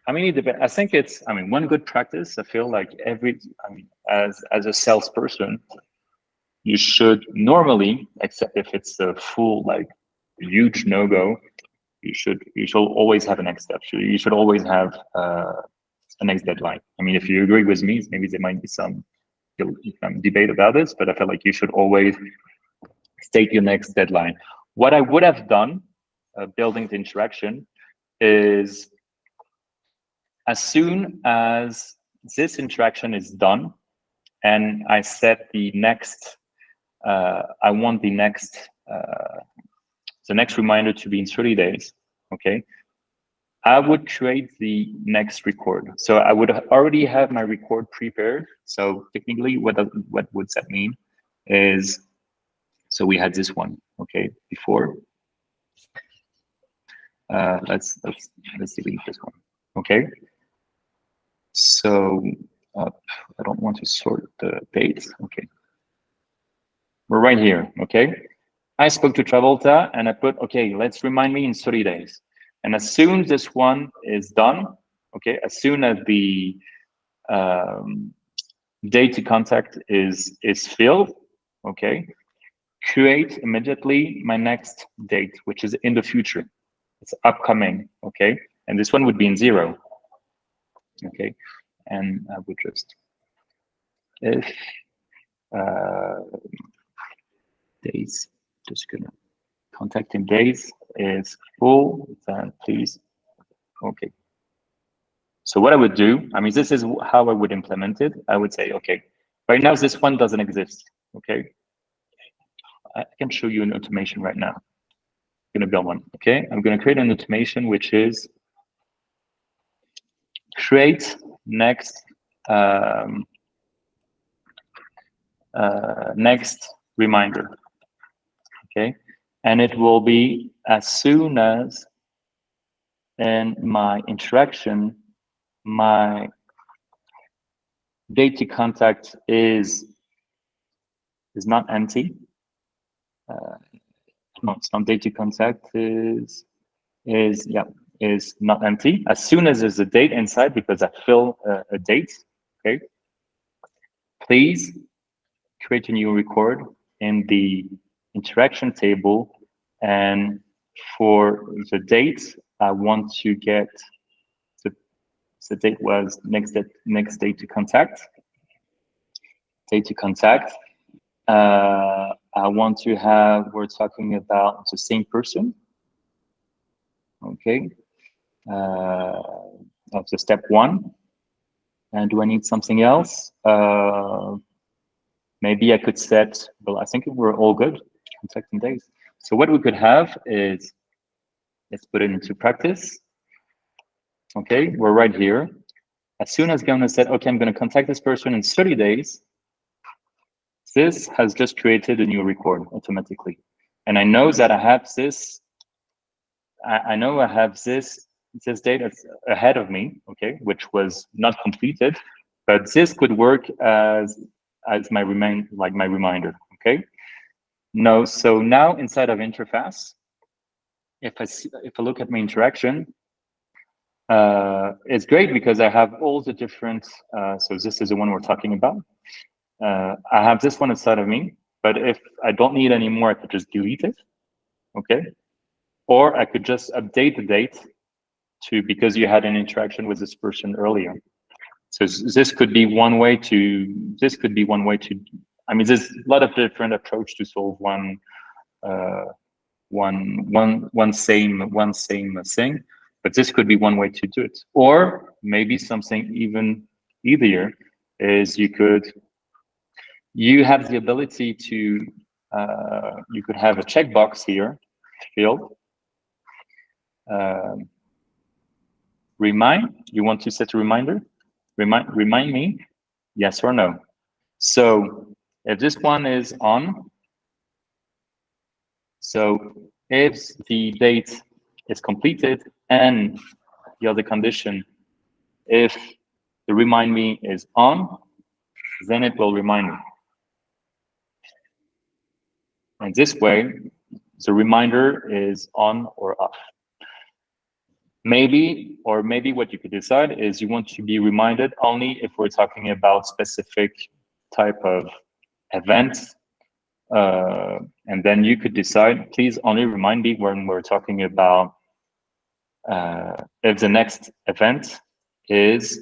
I mean, I think it's, one good practice. I feel like as a salesperson, you should normally, except if it's a full, like, huge no-go, you should always have a next step. You should always have a next deadline. I mean, if you agree with me, maybe there might be some debate about this, but I feel like you should always state your next deadline. What I would have done, building the interaction, is as soon as this interaction is done, and I set the next, I want the next reminder to be in 30 days, okay? I would create the next record. So I would already have my record prepared. So technically, what would that mean is, so we had this one, okay, before. Let's delete this one, okay? So I don't want to sort the dates, okay? We're right here, okay? I spoke to Travolta and I put, okay, let's remind me in 30 days. And as soon as this one is done, okay, as soon as the date to contact is filled, okay, create immediately my next date, which is in the future. It's upcoming, okay? And this one would be in 0, okay? And I would just, if days, just gonna contacting days is full, then please, okay. So what I would do, this is how I would implement it. I would say, okay, right now this one doesn't exist, okay? I can show you an automation right now. I'm gonna build one, okay? I'm gonna create an automation, which is create next next reminder, okay? And it will be as soon as in my interaction, my date to contact is not empty. No, it's not date to contact, is not empty. As soon as there's a date inside, because I fill a date, okay? Please create a new record in the interaction table, and for the date, I want to get the date was next date to contact. Date to contact. I want to have, we're talking about the same person. Okay. Of the step 1. And do I need something else? Maybe I could set, well, I think we're all good, contacting days. So what we could have is, let's put it into practice. Okay, we're right here. As soon as I'm gonna say, okay, I'm gonna contact this person in 30 days, this has just created a new record automatically. And I know that I have this, I know I have this date that's ahead of me, okay, which was not completed, but this could work as my reminder, okay? No, so now inside of interface, if I look at my interaction, it's great because I have all the different, so this is the one we're talking about. I have this one inside of me, but if I don't need anymore, I could just delete it, okay? Or I could just update the date to, because you had an interaction with this person earlier. So this could be one way to, I mean, there's a lot of different approach to solve one same thing, but this could be one way to do it. Or maybe something even easier is you could you have the ability to, you could have a checkbox here, field. Remind, you want to set a reminder? Remind me, yes or no. So if this one is on, so if the date is completed and the other condition, if the remind me is on, then it will remind me. And this way, the reminder is on or off. Maybe what you could decide is you want to be reminded only if we're talking about specific type of events. And then you could decide, please only remind me when we're talking about if the next event is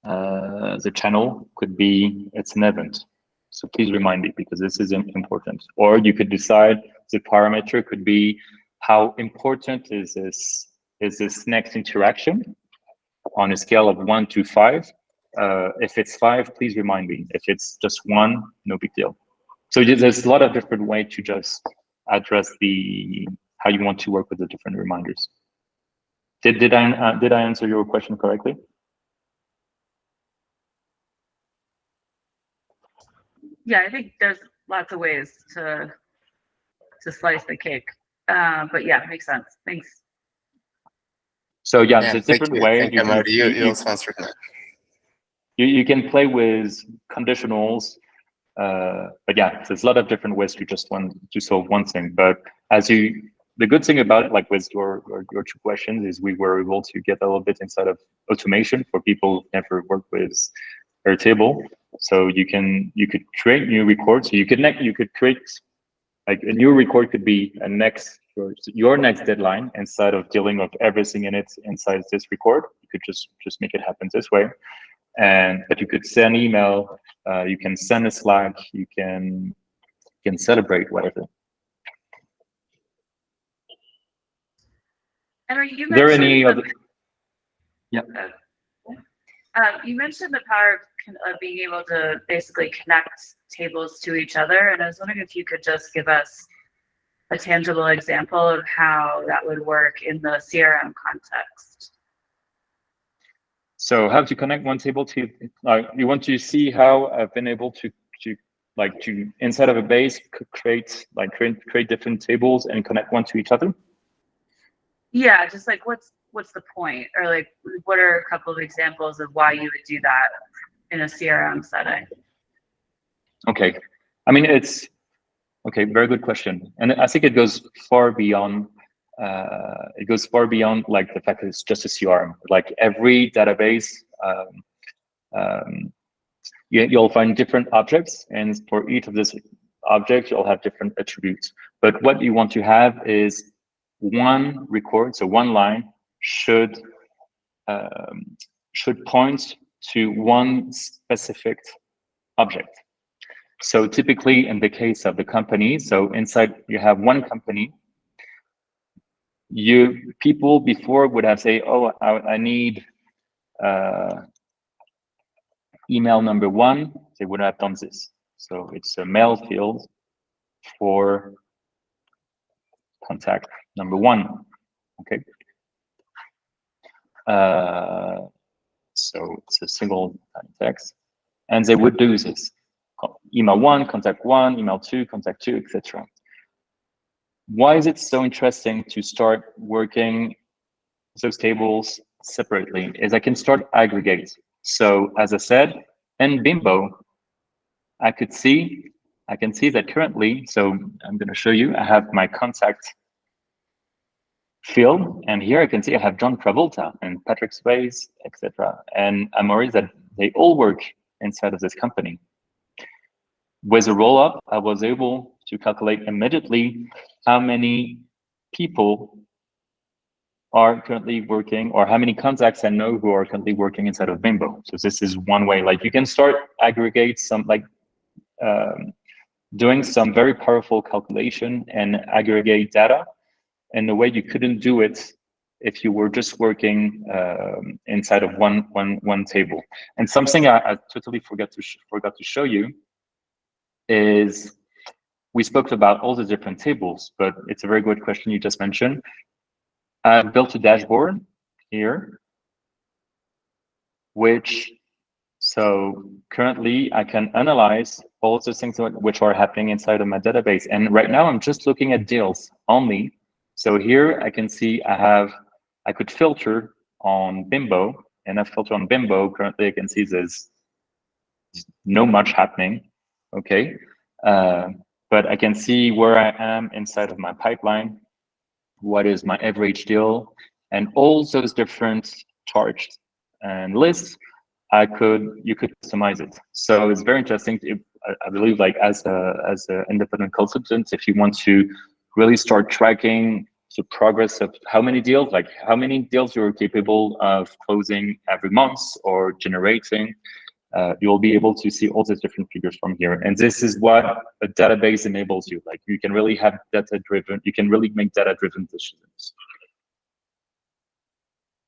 the channel could be, it's an event. So please remind me because this is important. Or you could decide the parameter could be how important is this next interaction on a scale of 1 to 5. If it's 5, please remind me. If it's just 1, no big deal. So there's a lot of different ways to just address how you want to work with the different reminders. Did I answer your question correctly? Yeah, I think there's lots of ways to slice the cake. But yeah, makes sense. Thanks. So yeah, there's different ways. You also answered that. You can play with conditionals, but yeah, there's a lot of different ways to just want to solve one thing. But the good thing about it, like with your 2 questions, is we were able to get a little bit inside of automation for people who've never worked with Airtable. So you could create new records. So you could create like a new record could be your next deadline instead of dealing with everything in it inside this record. You could just make it happen this way. But you could send email, you can send a Slack, you can celebrate whatever. And are you there any other? Yeah. You mentioned the power of being able to basically connect tables to each other, and I was wondering if you could just give us a tangible example of how that would work in the CRM context. So how to connect one table to, you want to see how I've been able to inside of a base create different tables and connect one to each other? Yeah, just like what's the point, or like what are a couple of examples of why you would do that in a CRM setting? Okay, I mean very good question, and I think it goes far beyond. Like the fact that it's just a CRM. Like every database, you'll find different objects, and for each of these objects, you'll have different attributes. But what you want to have is one record, so one line should point to one specific object. So typically, in the case of the company, so inside you have one company. People before would have say, oh, I need email number 1. They would have done this. So it's a mail field for contact number 1. Okay. So it's a single text, and they would do this: email 1, contact 1, email 2, contact 2, etc. Why is it so interesting to start working those tables separately? Is I can start aggregate. So as I said, in Bimbo, I can see that currently, so I'm going to show you, I have my contact field, and here I can see I have John Travolta and Patrick Swayze, etc. And Amaury, that they all work inside of this company. With a roll-up, I was able to calculate immediately how many people are currently working, or how many contacts I know who are currently working inside of Bimbo. So this is one way. Like you can start aggregate some, like doing some very powerful calculation and aggregate data in a way you couldn't do it if you were just working inside of one table. And something I totally forgot to show you is we spoke about all the different tables, but it's a very good question you just mentioned. I've built a dashboard here, so currently I can analyze all of the things which are happening inside of my database. And right now I'm just looking at deals only. So here I can see I could filter on Bimbo, and I filter on Bimbo. Currently I can see there's no much happening, okay? But I can see where I am inside of my pipeline, what is my average deal, and all those different charts and lists, you could customize it. So it's very interesting. I believe, like as a independent consultant, if you want to really start tracking the progress of how many deals you're capable of closing every month or generating, you'll be able to see all these different figures from here. And this is what a database enables you. Like you can really have you can really make data-driven decisions.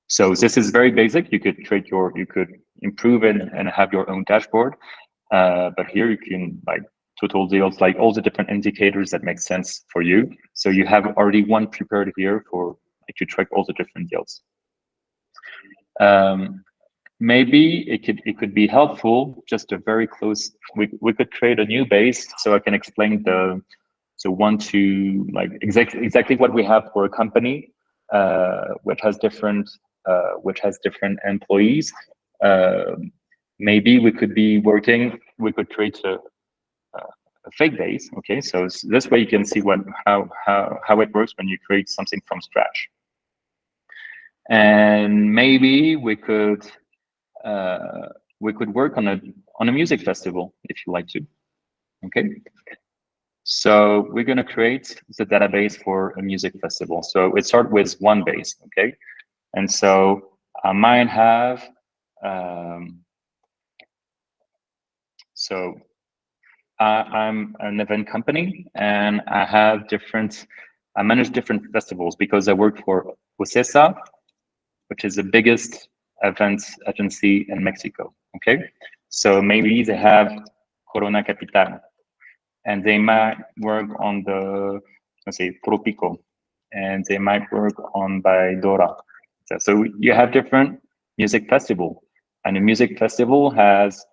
So this is very basic. You could improve it and have your own dashboard. But here you can like total deals, like all the different indicators that make sense for you. So you have already one prepared here for like, to track all the different deals. Maybe it could be helpful, just a very close, we could create a new base so I can explain like exactly what we have for a company, which has different employees. Maybe we could create a fake base. Okay, so this way you can see how it works when you create something from scratch. And maybe we could work on a music festival if you like to. Okay, so we're going to create the database for a music festival. So it starts with one base. Okay, and so I might have so I'm an event company, and I manage different festivals because I work for USAID, which is the biggest events agency in Mexico. Okay, so maybe they have Corona Capitán, and they might work on the, let's say, Tropico, and they might work on Baidora. So you have different music festival, and a music festival has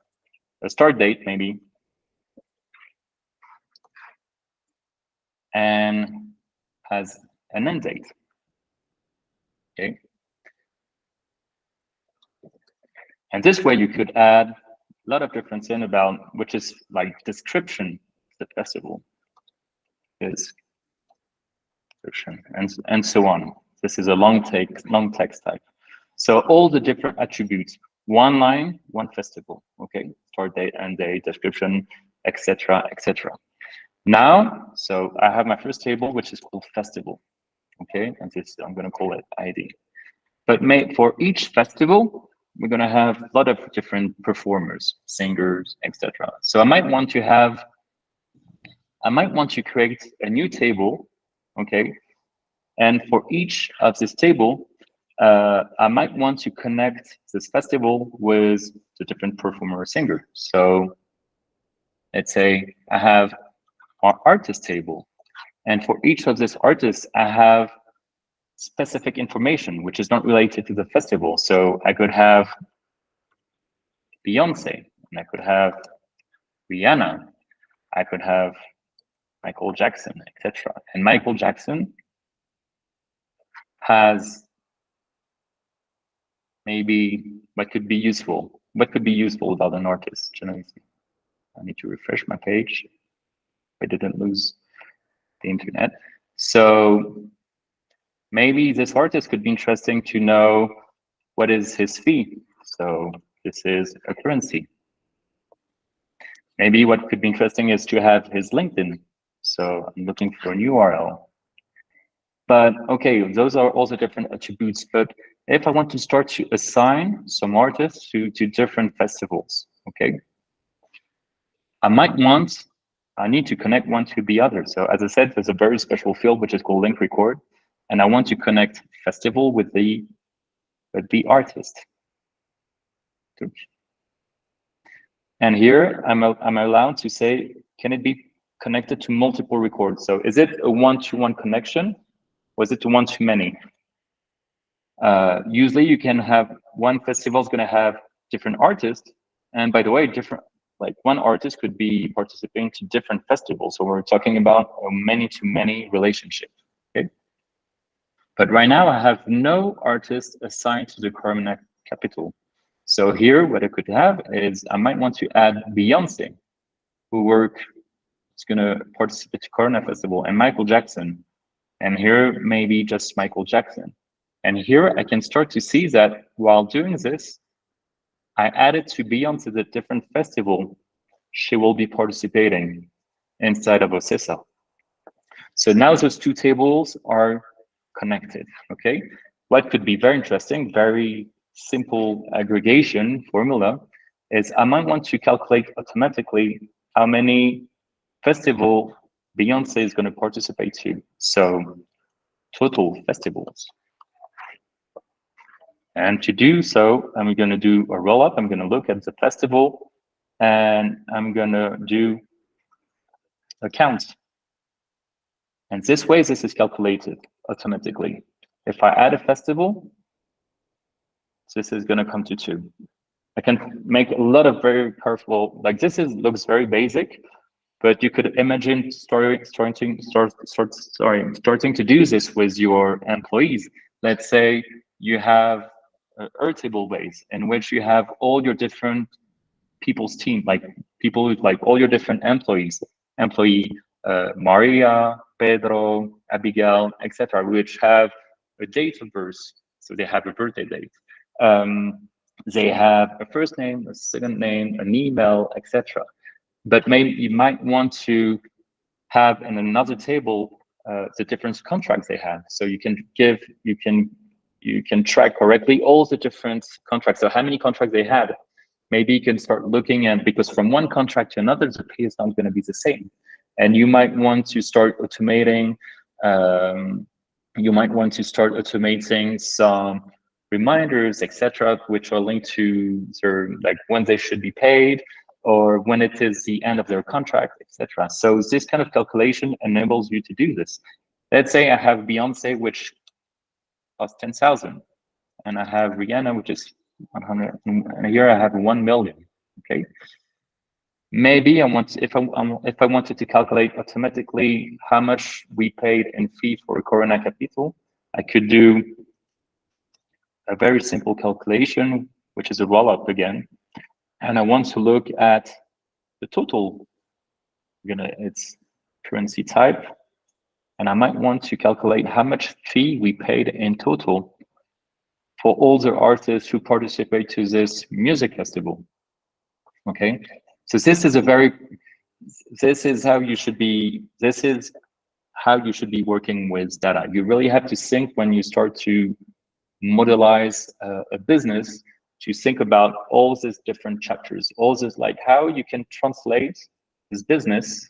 a start date maybe, and has an end date. Okay. And this way you could add a lot of different things about, which is like description of the festival is description and so on. This is a long text type. So all the different attributes, one line, one festival. Okay, start date, end date, description, etc., etc. Now, so I have my first table, which is called festival. Okay, and I'm going to call it ID. But for each festival, we're going to have a lot of different performers, singers, etc. So I might want to create a new table, okay? And for each of this table, I might want to connect this festival with the different performer or singer. So let's say I have our artist table, and for each of these artists, I have specific information which is not related to the festival. So I could have Beyonce, and I could have Rihanna, I could have Michael Jackson, etc. And Michael Jackson has maybe what could be useful about an artist. Generally, I need to refresh my page. I didn't lose the internet. So maybe this artist could be interesting to know what is his fee. So this is a currency. Maybe what could be interesting is to have his LinkedIn. So I'm looking for a new URL. But okay, those are also different attributes. But if I want to start to assign some artists to different festivals, okay, I need to connect one to the other. So as I said, there's a very special field which is called link record, and I want to connect festival with the artist. And here I'm allowed to say can it be connected to multiple records? So is it a one-to-one connection? Or is it a one-to-many? Usually you can have one festival is going to have different artists. And by the way, like one artist could be participating to different festivals. So we're talking about a many-to-many relationship. Okay. But right now I have no artist assigned to the Corona capital. So here what I could have is I might want to add Beyonce, who is going to participate to Corona Festival, and Michael Jackson. And here maybe just Michael Jackson. And here I can start to see that while doing this, I added to Beyonce the different festival she will be participating inside of OCESA. So now those two tables are connected, okay? What could be very interesting, very simple aggregation formula is I might want to calculate automatically how many festival Beyonce is going to participate to. So total festivals. And to do so, I'm going to do a roll-up. I'm going to look at the festival, and I'm going to do a count. And this way, this is calculated automatically. If I add a festival, this is going to come to 2. I can make a lot of very powerful, like this looks very basic, but you could imagine starting to do this with your employees. Let's say you have an Airtable base in which you have all your different people's team, like people like all your different employees, Maria, Pedro, Abigail, etc., which have a date of birth, so they have a birthday date. They have a first name, a second name, an email, etc. But maybe you might want to have in another table the different contracts they have, so you can track correctly all the different contracts. So how many contracts they had. Maybe you can start looking at, because from one contract to another, the pay is not going to be the same. And you might want to start automating, some reminders, etc., which are linked to their, like when they should be paid or when it is the end of their contract, etc. So this kind of calculation enables you to do this. Let's say I have Beyonce, which costs 10,000, and I have Rihanna, which is 100, and here I have 1 million. Okay. Maybe if I wanted to calculate automatically how much we paid in fee for Corona Capital, I could do a very simple calculation, which is a roll-up again, and I want to look at the total. It's currency type, and I might want to calculate how much fee we paid in total for all the artists who participate to this music festival. Okay, so this is how you should be working with data. You really have to think when you start to modelize a business, to think about all these different chapters, all this, like how you can translate this business,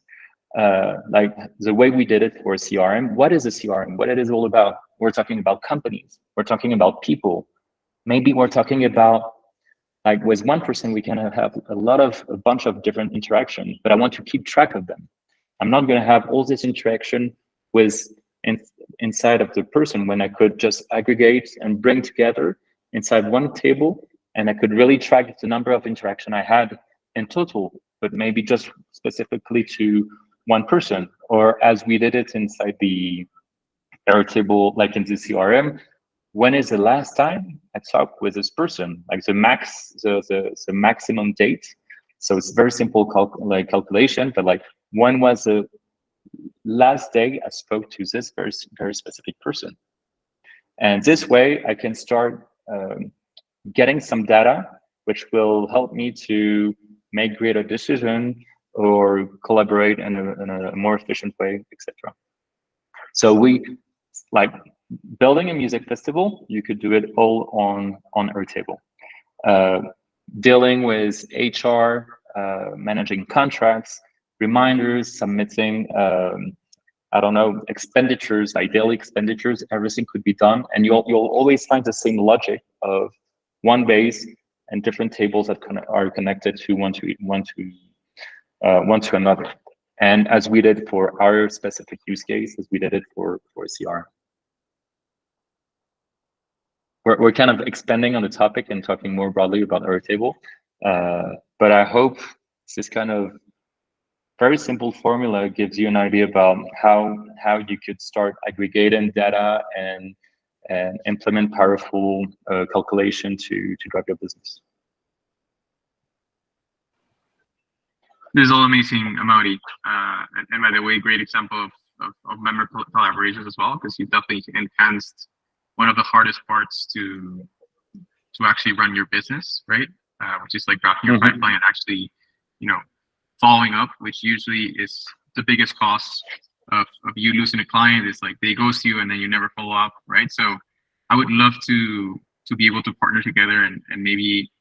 like the way we did it for a CRM. What is a CRM? What it is all about? We're talking about companies. We're talking about people. Maybe we're talking about, like with one person, we can have a bunch of different interactions, but I want to keep track of them. I'm not going to have all this interaction inside of the person when I could just aggregate and bring together inside one table, and I could really track the number of interaction I had in total, but maybe just specifically to one person, or as we did it inside the Airtable, like in the CRM. When is the last time I talked with this person? Like the maximum date. So it's very simple calculation, but like when was the last day I spoke to this very specific person? And this way I can start getting some data, which will help me to make greater decision or collaborate in a more efficient way, etc. So like building a music festival, you could do it all on Airtable. Dealing with HR, managing contracts, reminders, submitting, expenditures, like daily expenditures, everything could be done. And you'll always find the same logic of one base and different tables that are connected to one to another. And as we did for our specific use case, as we did it for CRM. We're kind of expanding on the topic and talking more broadly about Airtable. But I hope this kind of very simple formula gives you an idea about how you could start aggregating data and implement powerful calculation to drive your business. This is all amazing, Amaury. And by the way, great example of member collaborations as well, because you definitely enhanced one of the hardest parts to actually run your business, right? Which is like drafting your pipeline and actually, following up, which usually is the biggest cost of you losing a client. Is like they ghost you and then you never follow up, right? So I would love to be able to partner together and maybe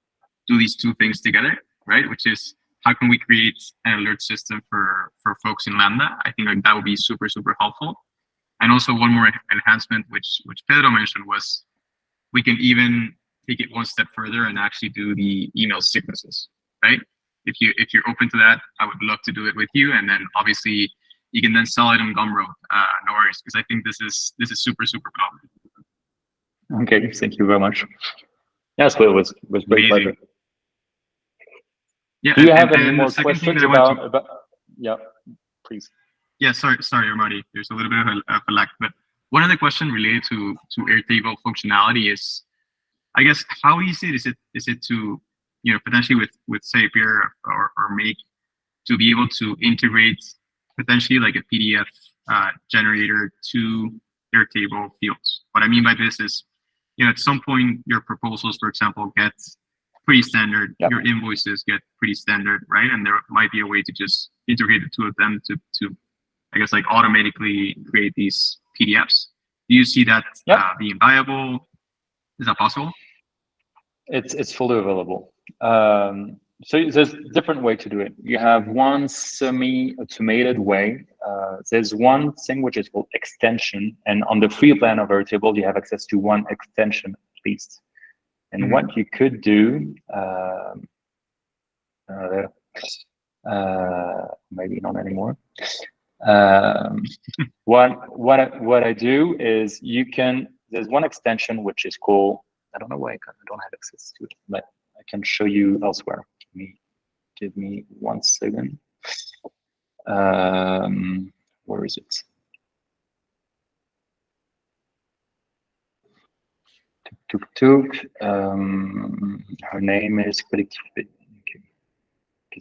do these two things together, right? Which is, how can we create an alert system for folks in Landa? I think like that would be super, super helpful. And also one more enhancement, which Pedro mentioned, was we can even take it one step further and actually do the email sequences, right? If you're open to that, I would love to do it with you. And then obviously you can then sell it in Gumroad, no worries, because I think this is super, super common. Okay, thank you very much. Yes, well, it was great pleasure. Yeah. Do you have any more questions about? Yeah, please. Yeah, sorry, Amaury. There's a little bit of a lag, but one other question related to Airtable functionality is, I guess, how easy is it to, potentially with Zapier or Make, to be able to integrate potentially like a PDF generator to Airtable fields? What I mean by this is, at some point your proposals, for example, get pretty standard. Yep. Your invoices get pretty standard, right? And there might be a way to just integrate the two of them to I guess, like automatically create these PDFs. Do you see that being viable? Is that possible? It's fully available. So there's a different way to do it. You have one semi-automated way. There's one thing which is called extension, and on the free plan of Airtable, you have access to one extension at least. And what you could do, maybe not anymore. What I do is there's one extension which is called, I don't know why I don't have access to it, but I can show you elsewhere. Give me 1 second. Where is it? Her name is because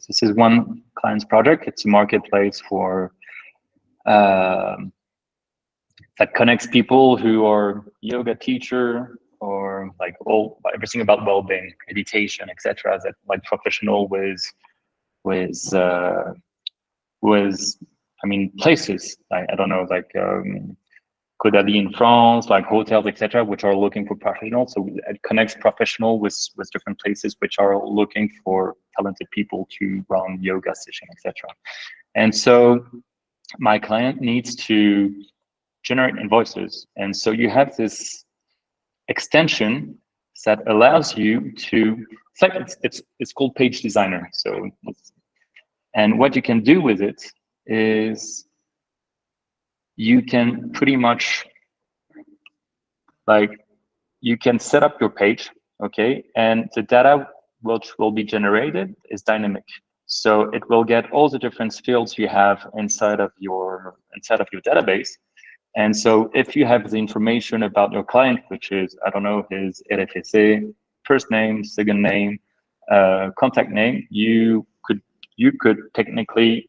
this is one client's project. It's a marketplace for that connects people who are yoga teacher or like everything about well-being, meditation, etc. That like professional with places. I don't know, like could be in France, like hotels, etc., which are looking for professionals. So it connects professional with different places which are looking for talented people to run yoga session, etc. And so my client needs to generate invoices, and so you have this extension that allows you to. It's called Page Designer. So, and what you can do with it is you can pretty much you can set up your page, okay, and the data which will be generated is dynamic. So it will get all the different fields you have inside of your database. And so if you have the information about your client, which is, I don't know, his RFC, first name, second name, contact name, you could technically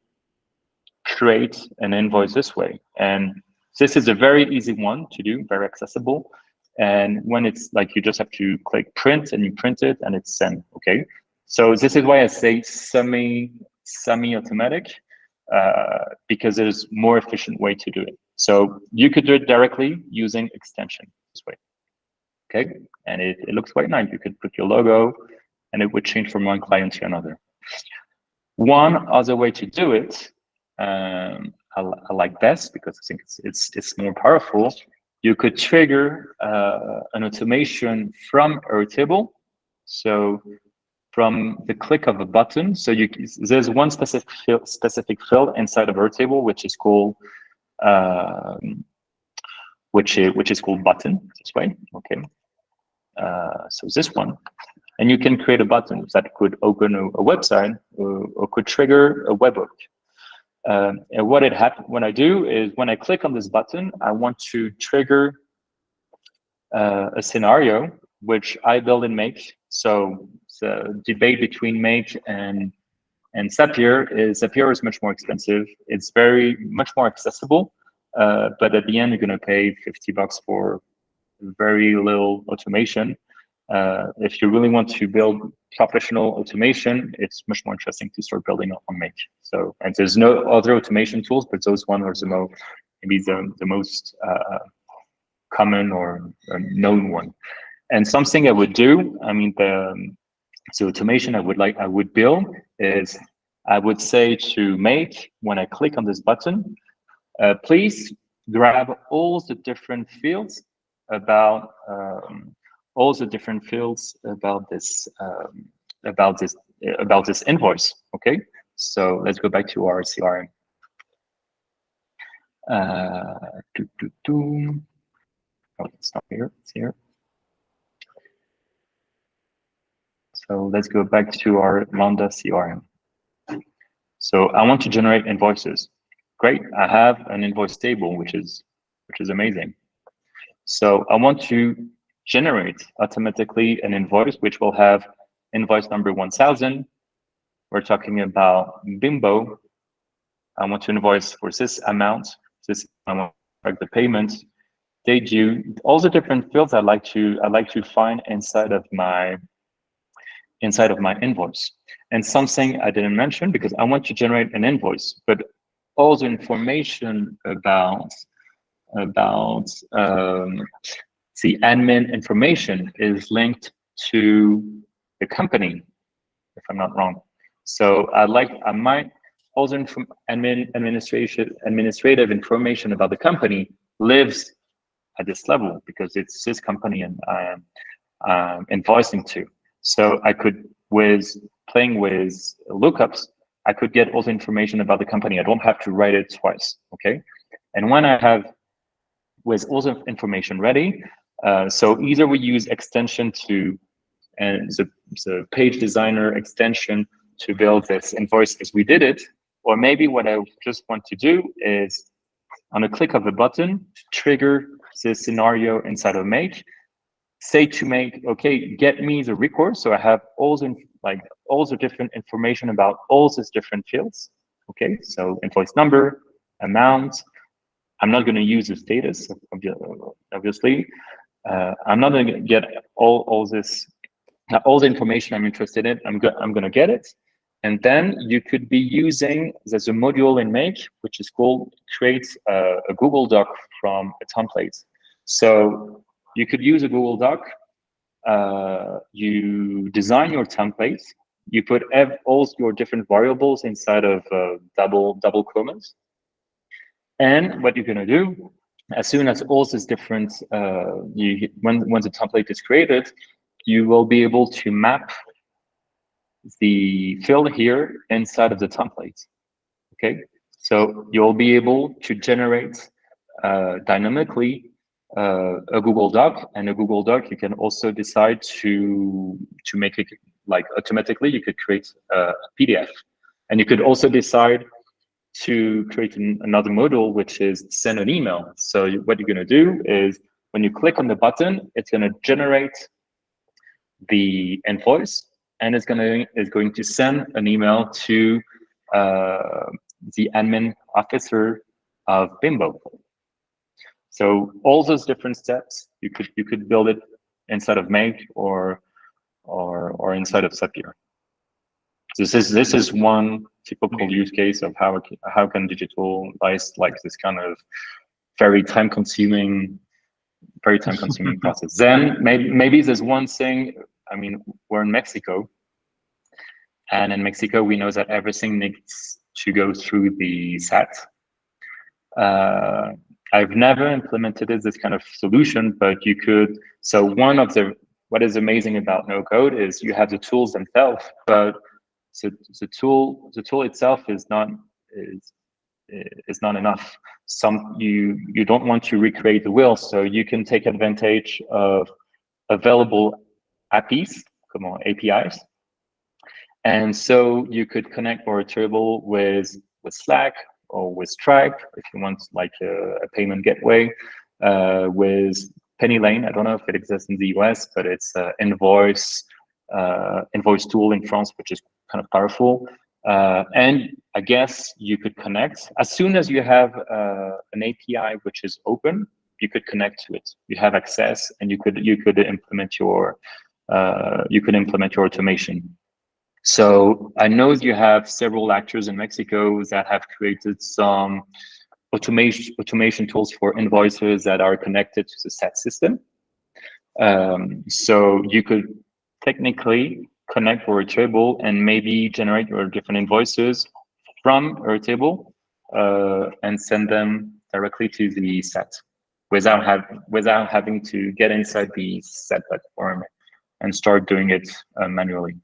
create an invoice this way. And this is a very easy one to do, very accessible. And when it's like, you just have to click print and you print it and it's sent, okay? So this is why I say semi-automatic, because there's more efficient way to do it. So you could do it directly using extension this way, okay? And it looks quite nice. You could put your logo and it would change from one client to another. One other way to do it, I like best because I think it's more powerful. You could trigger an automation from Airtable. So from the click of a button. So there's one specific field inside of Airtable, which is called which is called button this way. Okay. So this one, and you can create a button that could open a website or could trigger a webhook. And what I do is when I click on this button, I want to trigger a scenario which I build in Make. So the debate between Make and Zapier is Zapier is much more expensive. It's much more accessible, but at the end you're going to pay $50 for very little automation. If you really want to build professional automation, it's much more interesting to start building on Make. So, and there's no other automation tools, but those ones are maybe the most common or known one. And something I would do, I mean, the automation I would build is I would say to Make, when I click on this button, please grab all the different fields about this invoice. Okay, so let's go back to our CRM. Oh, it's not here. It's here. So let's go back to our Landa CRM. So I want to generate invoices. Great, I have an invoice table, which is amazing. So I want to generate automatically an invoice which will have invoice number 1000. We're talking about Bimbo. I want to invoice for this amount. I want to track the payment. They do all the different fields I like to find inside of my invoice. And something I didn't mention, because I want to generate an invoice, but all the information about the admin information is linked to the company, if I'm not wrong. So I might also administrative information about the company lives at this level because it's this company and I'm invoicing to. So I could, with playing with lookups, I could get all the information about the company. I don't have to write it twice, okay? And when I have, with all the information ready, so either we use extension and the page designer extension to build this invoice as we did it, or maybe what I just want to do is on a click of a button, trigger the scenario inside of Make, say to Make, okay, get me the record. So I have all the different information about all these different fields. Okay, so invoice number, amount. I'm not going to use the status, obviously. I'm not going to get all the information I'm interested in. I'm going to get it. And then you could be using, there's a module in Make, which is called create a Google Doc from a template. So you could use a Google Doc, you design your template, you put all your different variables inside of double commas. And what you're gonna do, as soon as all these different, when the template is created, you will be able to map the field here inside of the template. Okay, so you'll be able to generate dynamically a Google Doc, and a Google Doc you can also decide to make it like automatically. You could create a PDF, and you could also decide to create another module, which is send an email. So what you're going to do is when you click on the button, it's going to generate the invoice, and it's going to send an email to the admin officer of Bimbo. So all those different steps, you could build it inside of Make or inside of Zapier. This is one typical use case of how can digitalize like this kind of very time consuming process. Then maybe there's one thing. I mean, we're in Mexico, and in Mexico we know that everything needs to go through the SAT. I've never implemented this kind of solution, but you could. So one of the what is amazing about NoCode is you have the tools themselves, but the tool itself is not enough. You don't want to recreate the wheel, so you can take advantage of available APIs, and so you could connect Airtable with Slack or with Stripe if you want like a payment gateway, with Penny Lane. I don't know if it exists in the US, but it's an invoice tool in France, which is kind of powerful. And I guess you could connect as soon as you have an API which is open. You could connect to it. You have access, and you could implement your automation. So I know you have several actors in Mexico that have created some automation tools for invoices that are connected to the SAT system. So you could technically connect Airtable and maybe generate your different invoices from Airtable and send them directly to the SAT without having to get inside the SAT platform and start doing it manually.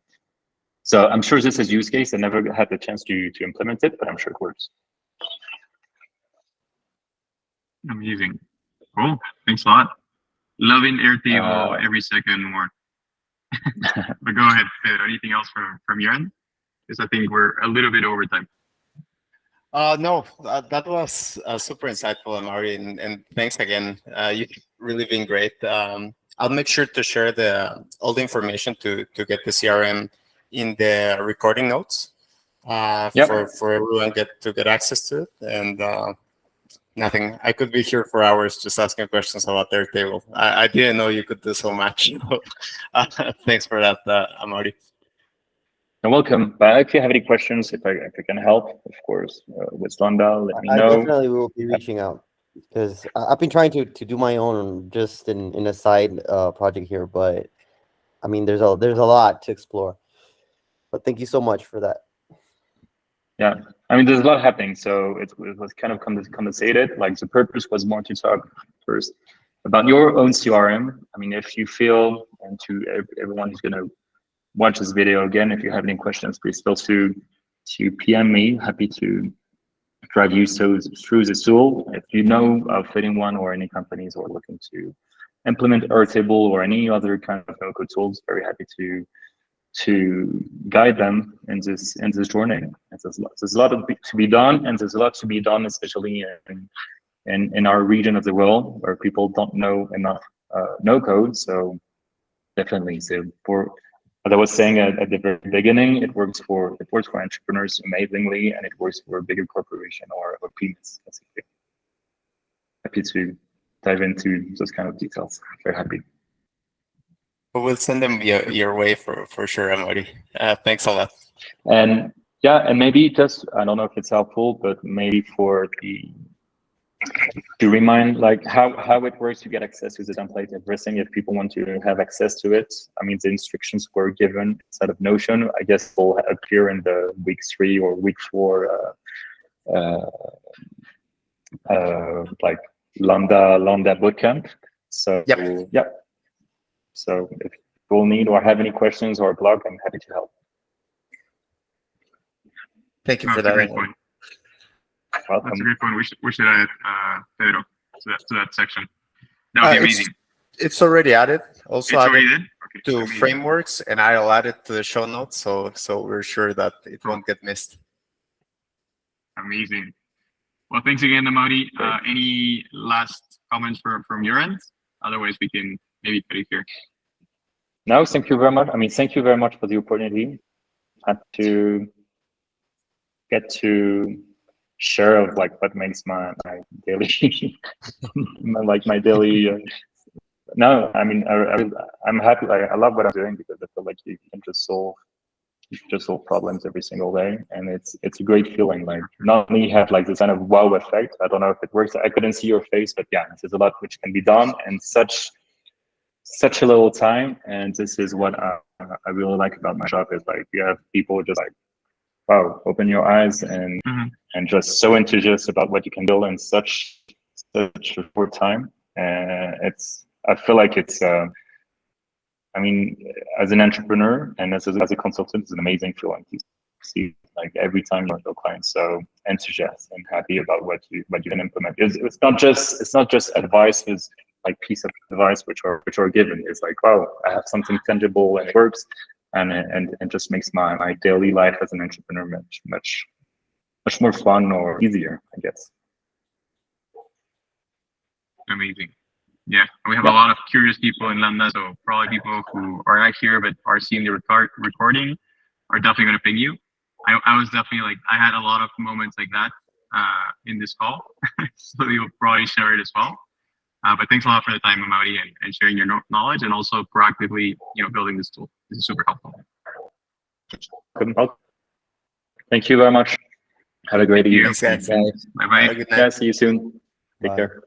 So I'm sure this is use case. I never had the chance to implement it, but I'm sure it works. Amazing. Cool. Thanks a lot. Loving Airtable every second more. But go ahead, Pedro. Anything else from your end? Because I think we're a little bit over time. No, that was super insightful, Amaury, and thanks again. You've really been great. I'll make sure to share all the information to get the CRM in the recording notes for everyone to get access to it. And nothing. I could be here for hours just asking questions about Airtable. I didn't know you could do so much. Thanks for that, Amaury. You're welcome. But if you have any questions, if I can help, of course, with Landa, let me know. I definitely will be reaching out because I've been trying to do my own just in a side project here, but I mean there's a lot to explore. But thank you so much for that. Yeah, I mean there's a lot happening, so it was kind of compensated. Like the purpose was more to talk first about your own CRM. I mean, if you feel, and to everyone who's gonna watch this video again, if you have any questions, please feel to PM me. Happy to drive you through this tool. If you know of anyone or any companies who are looking to implement Airtable or any other kind of no-code tools, very happy to guide them in this journey. There's a lot to be done, and there's a lot to be done, especially in our region of the world where people don't know enough no-code. So definitely, what I was saying at the very beginning, it works for entrepreneurs amazingly, and it works for a bigger corporation or PMEs. Basically. Happy to dive into those kind of details. Very happy. We'll send them your way for sure, Amaury. Thanks a lot. And yeah, and maybe just, I don't know if it's helpful, but maybe to remind like how it works to get access to the template, everything, if people want to have access to it. I mean, the instructions were given inside of Notion. I guess will appear in the week 3 or week 4 like Landa bootcamp. So yeah. So if people need or have any questions or blog, I'm happy to help. Thank you for That's that. a great point. Welcome. That's a great point. We should add Pedro to that section. That would be amazing. It's already added. Also it's added already there? Okay. to Amazing. frameworks, and I'll add it to the show notes, so we're sure that it won't get missed. Amazing. Well, thanks again, Amaury. Any last comments from your end? Otherwise, we can maybe put it here. No, thank you very much. I mean, thank you very much for the opportunity. Had to get to share of like what makes my daily my daily. No, I mean I'm happy. I love what I'm doing because I feel like you can just solve problems every single day, and it's a great feeling. Like not only have like this kind of wow effect. I don't know if it works. I couldn't see your face, but yeah, there's a lot which can be done in such a little time. And this is what I really like about my job is like you have people just like, wow, open your eyes and just so enthusiastic about what you can build in such a short time. And I feel like it's I mean, as an entrepreneur and as a consultant, it's an amazing feeling to see, like, every time your client's so enthusiastic and happy about what you can implement. It's not just advice, is like piece of advice which are given. It's like, wow, I have something tangible and it works, and just makes my daily life as an entrepreneur much more fun or easier, I guess. Amazing. Yeah, we have a lot of curious people in Landa, so probably people who are not here but are seeing the recording are definitely going to ping you. I was definitely like, I had a lot of moments like that in this call, so we will probably share it as well. But thanks a lot for the time, Amaury, and sharing your knowledge, and also proactively, building this tool. This is super helpful. Couldn't help. Thank you very much. Have a great evening. Thanks, guys. Bye bye. Have a good night. Yeah, see you soon. Take Bye. care.